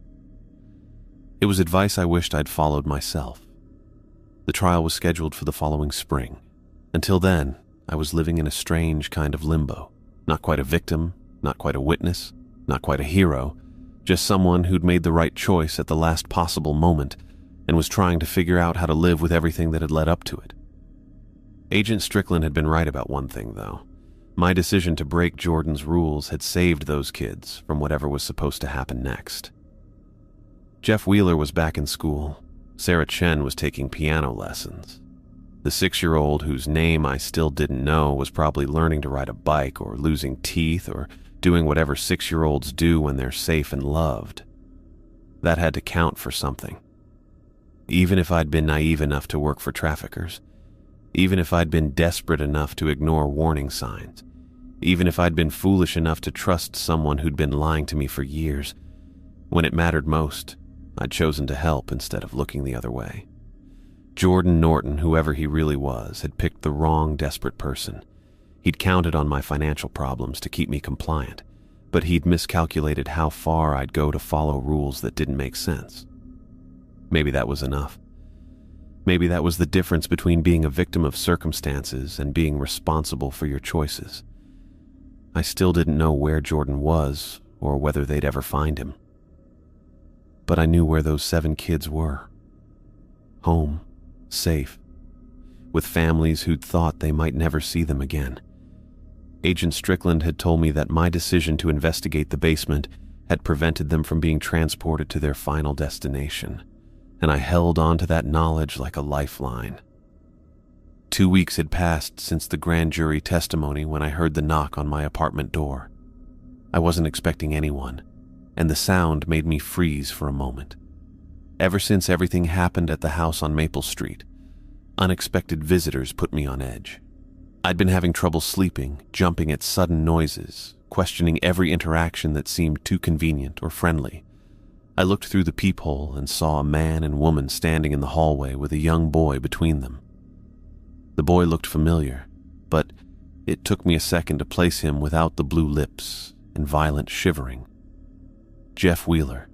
It was advice I wished I'd followed myself. The trial was scheduled for the following spring. Until then, I was living in a strange kind of limbo. Not quite a victim, not quite a witness, not quite a hero, just someone who'd made the right choice at the last possible moment and was trying to figure out how to live with everything that had led up to it. Agent Strickland had been right about one thing, though. My decision to break Jordan's rules had saved those kids from whatever was supposed to happen next. Jeff Wheeler was back in school. Sarah Chen was taking piano lessons. The 6-year-old whose name I still didn't know was probably learning to ride a bike or losing teeth or doing whatever 6-year-olds do when they're safe and loved. That had to count for something. Even if I'd been naive enough to work for traffickers, even if I'd been desperate enough to ignore warning signs, even if I'd been foolish enough to trust someone who'd been lying to me for years, when it mattered most, I'd chosen to help instead of looking the other way. Jordan Norton, whoever he really was, had picked the wrong desperate person. He'd counted on my financial problems to keep me compliant, but he'd miscalculated how far I'd go to follow rules that didn't make sense. Maybe that was enough. Maybe that was the difference between being a victim of circumstances and being responsible for your choices. I still didn't know where Jordan was or whether they'd ever find him. But I knew where those 7 kids were. Home, safe, with families who'd thought they might never see them again. Agent Strickland had told me that my decision to investigate the basement had prevented them from being transported to their final destination, and I held on to that knowledge like a lifeline. 2 weeks had passed since the grand jury testimony when I heard the knock on my apartment door. I wasn't expecting anyone, and the sound made me freeze for a moment. Ever since everything happened at the house on Maple Street, unexpected visitors put me on edge. I'd been having trouble sleeping, jumping at sudden noises, questioning every interaction that seemed too convenient or friendly. I looked through the peephole and saw a man and woman standing in the hallway with a young boy between them. The boy looked familiar, but it took me a second to place him without the blue lips and violent shivering. Jeff Wheeler.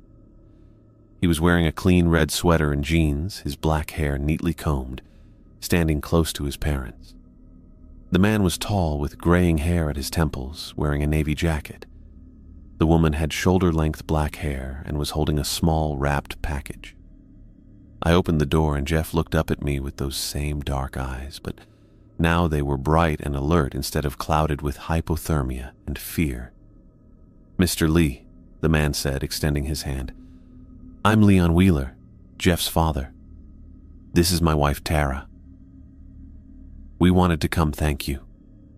He was wearing a clean red sweater and jeans, his black hair neatly combed, standing close to his parents. The man was tall with graying hair at his temples, wearing a navy jacket. The woman had shoulder-length black hair and was holding a small wrapped package. I opened the door and Jeff looked up at me with those same dark eyes, but now they were bright and alert instead of clouded with hypothermia and fear. "Mr. Lee," the man said, extending his hand. "I'm Leon Wheeler, Jeff's father. This is my wife, Tara." "We wanted to come thank you,"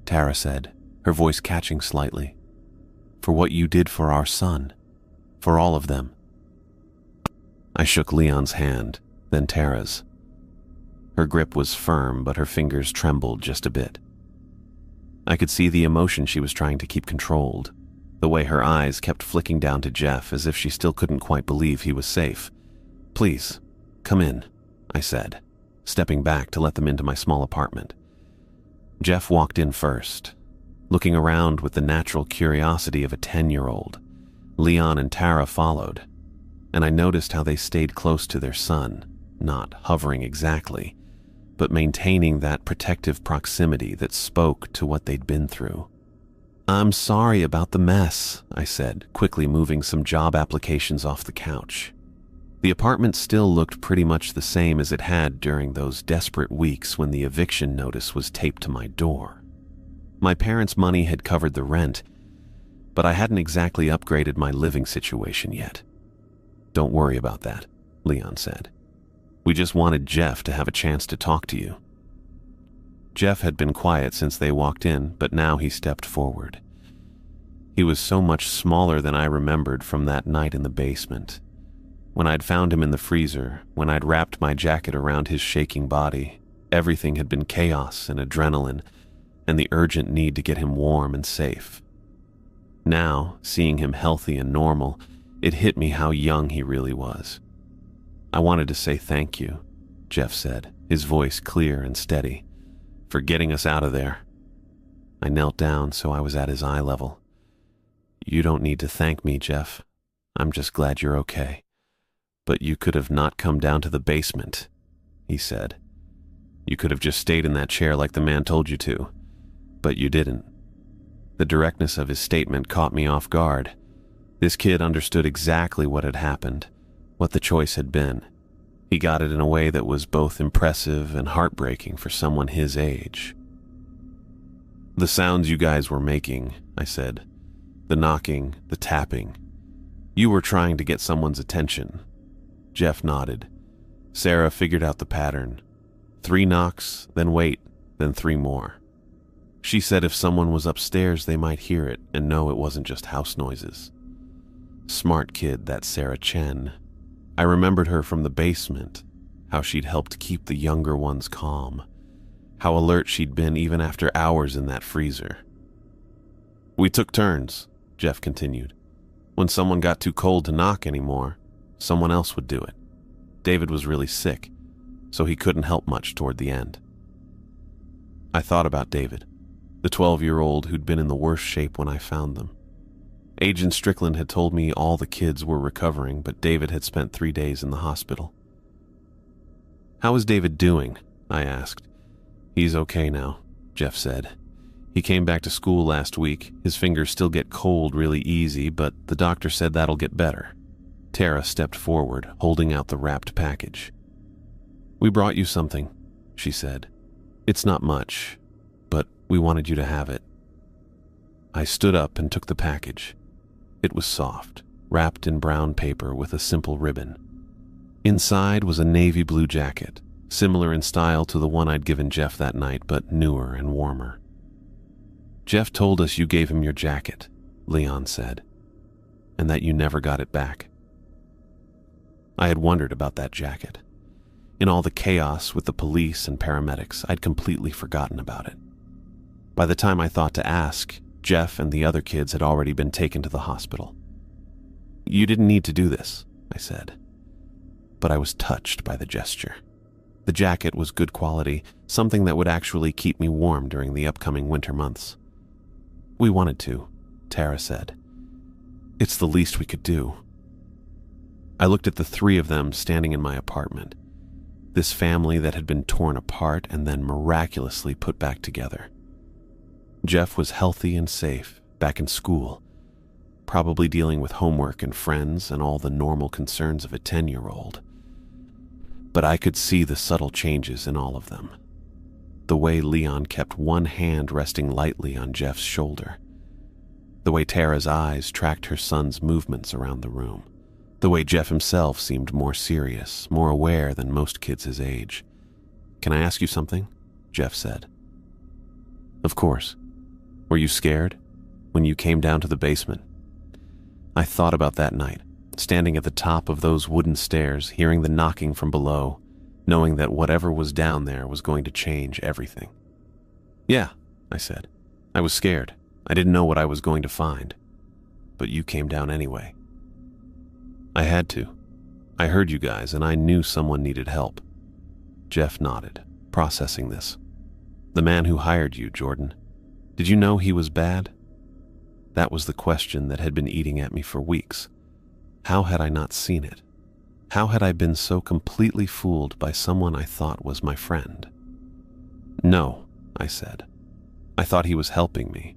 Tara said, her voice catching slightly, "for what you did for our son, for all of them." I shook Leon's hand, then Tara's. Her grip was firm, but her fingers trembled just a bit. I could see the emotion she was trying to keep controlled, the way her eyes kept flicking down to Jeff as if she still couldn't quite believe he was safe. "Please, come in," I said, stepping back to let them into my small apartment. Jeff walked in first, looking around with the natural curiosity of a 10-year-old. Leon and Tara followed, and I noticed how they stayed close to their son, not hovering exactly, but maintaining that protective proximity that spoke to what they'd been through. "I'm sorry about the mess," I said, quickly moving some job applications off the couch. The apartment still looked pretty much the same as it had during those desperate weeks when the eviction notice was taped to my door. My parents' money had covered the rent, but I hadn't exactly upgraded my living situation yet. "Don't worry about that," Leon said. "We just wanted Jeff to have a chance to talk to you." Jeff had been quiet since they walked in, but now he stepped forward. He was so much smaller than I remembered from that night in the basement. When I'd found him in the freezer, when I'd wrapped my jacket around his shaking body, everything had been chaos and adrenaline, and the urgent need to get him warm and safe. Now, seeing him healthy and normal, it hit me how young he really was. "I wanted to say thank you," Jeff said, his voice clear and steady, "for getting us out of there." I knelt down so I was at his eye level. "You don't need to thank me, Jeff. I'm just glad you're okay. But you could have not come down to the basement," he said. "You could have just stayed in that chair like the man told you to. But you didn't." The directness of his statement caught me off guard. This kid understood exactly what had happened, what the choice had been. He got it in a way that was both impressive and heartbreaking for someone his age. "The sounds you guys were making," I said. "The knocking, the tapping. You were trying to get someone's attention." Jeff nodded. "Sarah figured out the pattern. 3 knocks, then wait, then 3 more. She said if someone was upstairs, they might hear it and know it wasn't just house noises. Smart kid, that Sarah Chen. I remembered her from the basement, how she'd helped keep the younger ones calm, how alert she'd been even after hours in that freezer. We took turns," Jeff continued. "When someone got too cold to knock anymore, someone else would do it. David was really sick, so he couldn't help much toward the end." I thought about David, the 12-year-old who'd been in the worst shape when I found them. Agent Strickland had told me all the kids were recovering, but David had spent 3 days in the hospital. "How is David doing?" I asked. "He's okay now," Jeff said. "He came back to school last week. His fingers still get cold really easy, but the doctor said that'll get better." Tara stepped forward, holding out the wrapped package. "We brought you something," she said. "It's not much, but we wanted you to have it." I stood up and took the package. It was soft, wrapped in brown paper with a simple ribbon. Inside was a navy blue jacket, similar in style to the one I'd given Jeff that night, but newer and warmer. "Jeff told us you gave him your jacket," Leon said, "and that you never got it back." I had wondered about that jacket. In all the chaos with the police and paramedics, I'd completely forgotten about it. By the time I thought to ask, Jeff and the other kids had already been taken to the hospital. "You didn't need to do this," I said. But I was touched by the gesture. The jacket was good quality, something that would actually keep me warm during the upcoming winter months. "We wanted to," Tara said. "It's the least we could do." I looked at the 3 of them standing in my apartment, this family that had been torn apart and then miraculously put back together. Jeff was healthy and safe, back in school, probably dealing with homework and friends and all the normal concerns of a 10-year-old. But I could see the subtle changes in all of them. The way Leon kept one hand resting lightly on Jeff's shoulder. The way Tara's eyes tracked her son's movements around the room. The way Jeff himself seemed more serious, more aware than most kids his age. "Can I ask you something?" Jeff said. "Of course. Were you scared when you came down to the basement?" I thought about that night, standing at the top of those wooden stairs, hearing the knocking from below, knowing that whatever was down there was going to change everything. "Yeah," I said. "I was scared. I didn't know what I was going to find. But you came down anyway." "I had to. I heard you guys, and I knew someone needed help." Jeff nodded, processing this. "The man who hired you, Jordan. Did you know he was bad?" That was the question that had been eating at me for weeks. How had I not seen it? How had I been so completely fooled by someone I thought was my friend? "No," I said. "I thought he was helping me.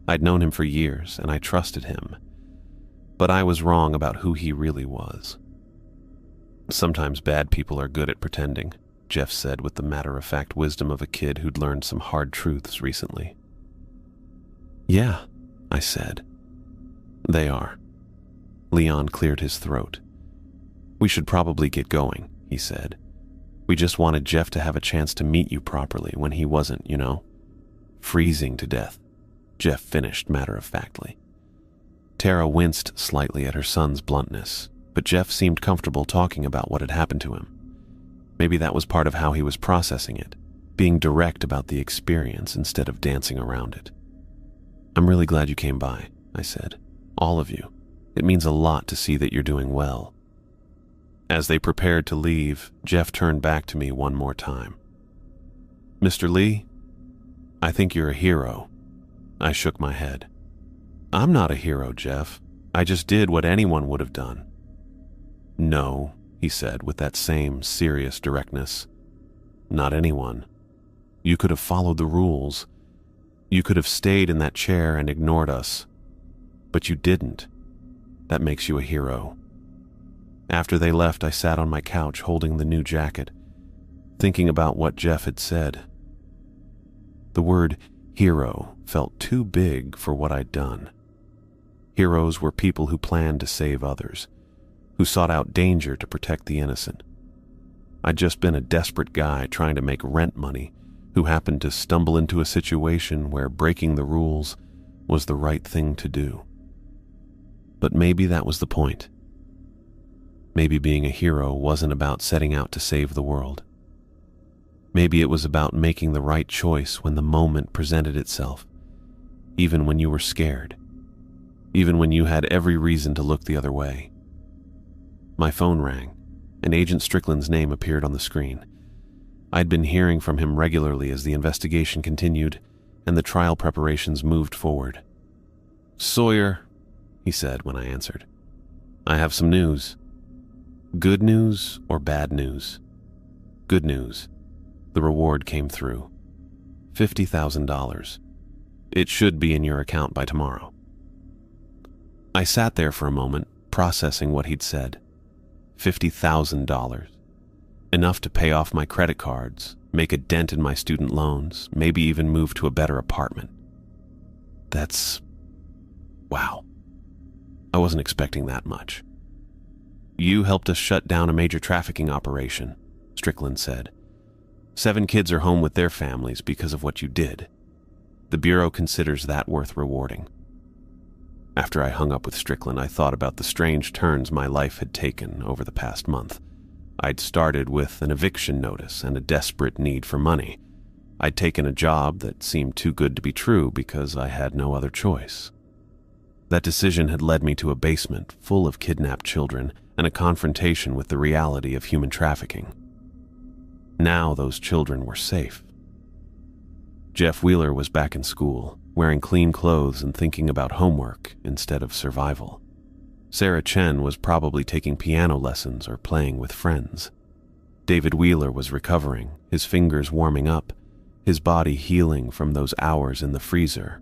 I'd known him for years, and I trusted him. But I was wrong about who he really was." "Sometimes bad people are good at pretending," Jeff said with the matter-of-fact wisdom of a kid who'd learned some hard truths recently. "Yeah," I said. "They are." Leon cleared his throat. "We should probably get going," he said. "We just wanted Jeff to have a chance to meet you properly when he wasn't, freezing to death," Jeff finished matter-of-factly. Tara winced slightly at her son's bluntness, but Jeff seemed comfortable talking about what had happened to him. Maybe that was part of how he was processing it, being direct about the experience instead of dancing around it. "I'm really glad you came by," I said. "All of you. It means a lot to see that you're doing well." As they prepared to leave, Jeff turned back to me one more time. "Mr. Lee, I think you're a hero." I shook my head. "I'm not a hero, Jeff. I just did what anyone would have done." "No," he said with that same serious directness. "Not anyone. You could have followed the rules. You could have stayed in that chair and ignored us. But you didn't. That makes you a hero." After they left, I sat on my couch holding the new jacket, thinking about what Jeff had said. The word hero felt too big for what I'd done. Heroes were people who planned to save others, who sought out danger to protect the innocent. I'd just been a desperate guy trying to make rent money who happened to stumble into a situation where breaking the rules was the right thing to do. But maybe that was the point. Maybe being a hero wasn't about setting out to save the world. Maybe it was about making the right choice when the moment presented itself, even when you were scared, even when you had every reason to look the other way. My phone rang, and Agent Strickland's name appeared on the screen. I'd been hearing from him regularly as the investigation continued and the trial preparations moved forward. "Sawyer," he said when I answered, "I have some news." "Good news or bad news?" "Good news. The reward came through. $50,000. It should be in your account by tomorrow." I sat there for a moment, processing what he'd said. $50,000. Enough to pay off my credit cards, make a dent in my student loans, maybe even move to a better apartment. Wow. I wasn't expecting that much. "You helped us shut down a major trafficking operation," Strickland said. 7 kids are home with their families because of what you did. The Bureau considers that worth rewarding." After I hung up with Strickland, I thought about the strange turns my life had taken over the past month. I'd started with an eviction notice and a desperate need for money. I'd taken a job that seemed too good to be true because I had no other choice. That decision had led me to a basement full of kidnapped children and a confrontation with the reality of human trafficking. Now those children were safe. Jeff Wheeler was back in school, wearing clean clothes and thinking about homework instead of survival. Sarah Chen was probably taking piano lessons or playing with friends. David Wheeler was recovering, his fingers warming up, his body healing from those hours in the freezer.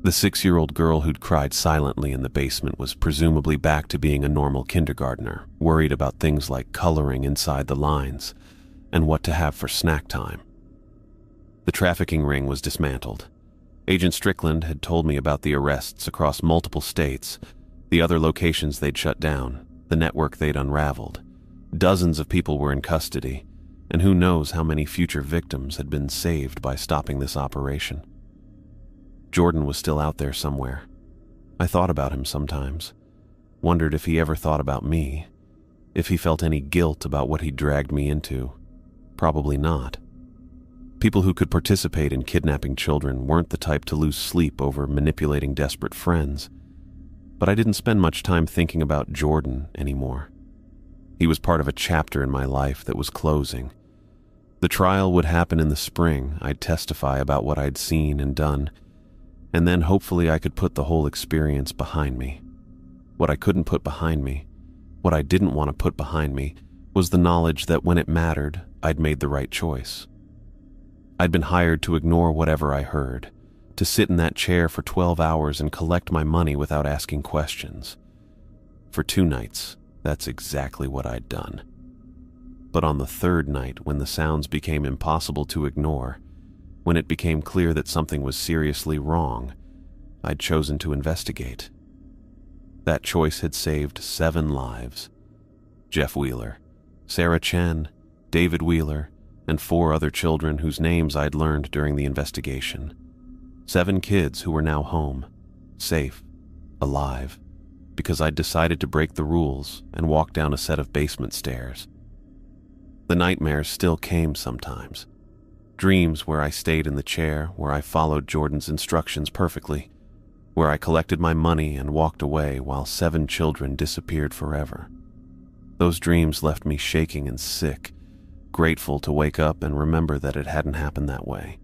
The 6-year-old girl who'd cried silently in the basement was presumably back to being a normal kindergartner, worried about things like coloring inside the lines and what to have for snack time. The trafficking ring was dismantled. Agent Strickland had told me about the arrests across multiple states, the other locations they'd shut down, the network they'd unraveled. Dozens of people were in custody, and who knows how many future victims had been saved by stopping this operation. Jordan was still out there somewhere. I thought about him sometimes, wondered if he ever thought about me, if he felt any guilt about what he'd dragged me into. Probably not. People who could participate in kidnapping children weren't the type to lose sleep over manipulating desperate friends. But I didn't spend much time thinking about Jordan anymore. He was part of a chapter in my life that was closing. The trial would happen in the spring. I'd testify about what I'd seen and done, and then hopefully I could put the whole experience behind me. What I couldn't put behind me, what I didn't want to put behind me, was the knowledge that when it mattered, I'd made the right choice. I'd been hired to ignore whatever I heard, to sit in that chair for 12 hours and collect my money without asking questions. For 2 nights, that's exactly what I'd done. But on the 3rd night, when the sounds became impossible to ignore, when it became clear that something was seriously wrong, I'd chosen to investigate. That choice had saved 7 lives. Jeff Wheeler, Sarah Chen, David Wheeler, and 4 other children whose names I'd learned during the investigation. 7 kids who were now home, safe, alive, because I'd decided to break the rules and walk down a set of basement stairs. The nightmares still came sometimes. Dreams where I stayed in the chair, where I followed Jordan's instructions perfectly, where I collected my money and walked away while 7 children disappeared forever. Those dreams left me shaking and sick, grateful to wake up and remember that it hadn't happened that way.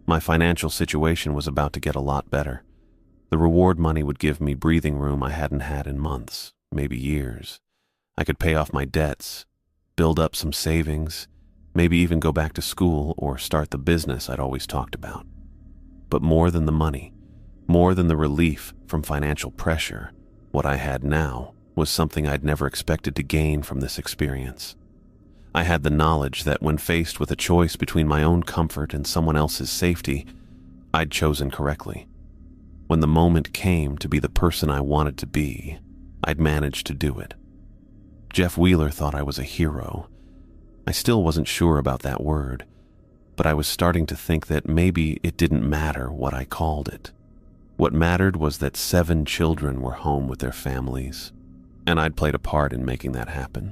My financial situation was about to get a lot better. The reward money would give me breathing room I hadn't had in months, maybe years. I could pay off my debts, build up some savings, maybe even go back to school or start the business I'd always talked about. But more than the money, more than the relief from financial pressure, what I had now was something I'd never expected to gain from this experience. I had the knowledge that when faced with a choice between my own comfort and someone else's safety, I'd chosen correctly. When the moment came to be the person I wanted to be, I'd managed to do it. Jeff Wheeler thought I was a hero. I still wasn't sure about that word, but I was starting to think that maybe it didn't matter what I called it. What mattered was that 7 children were home with their families, and I'd played a part in making that happen.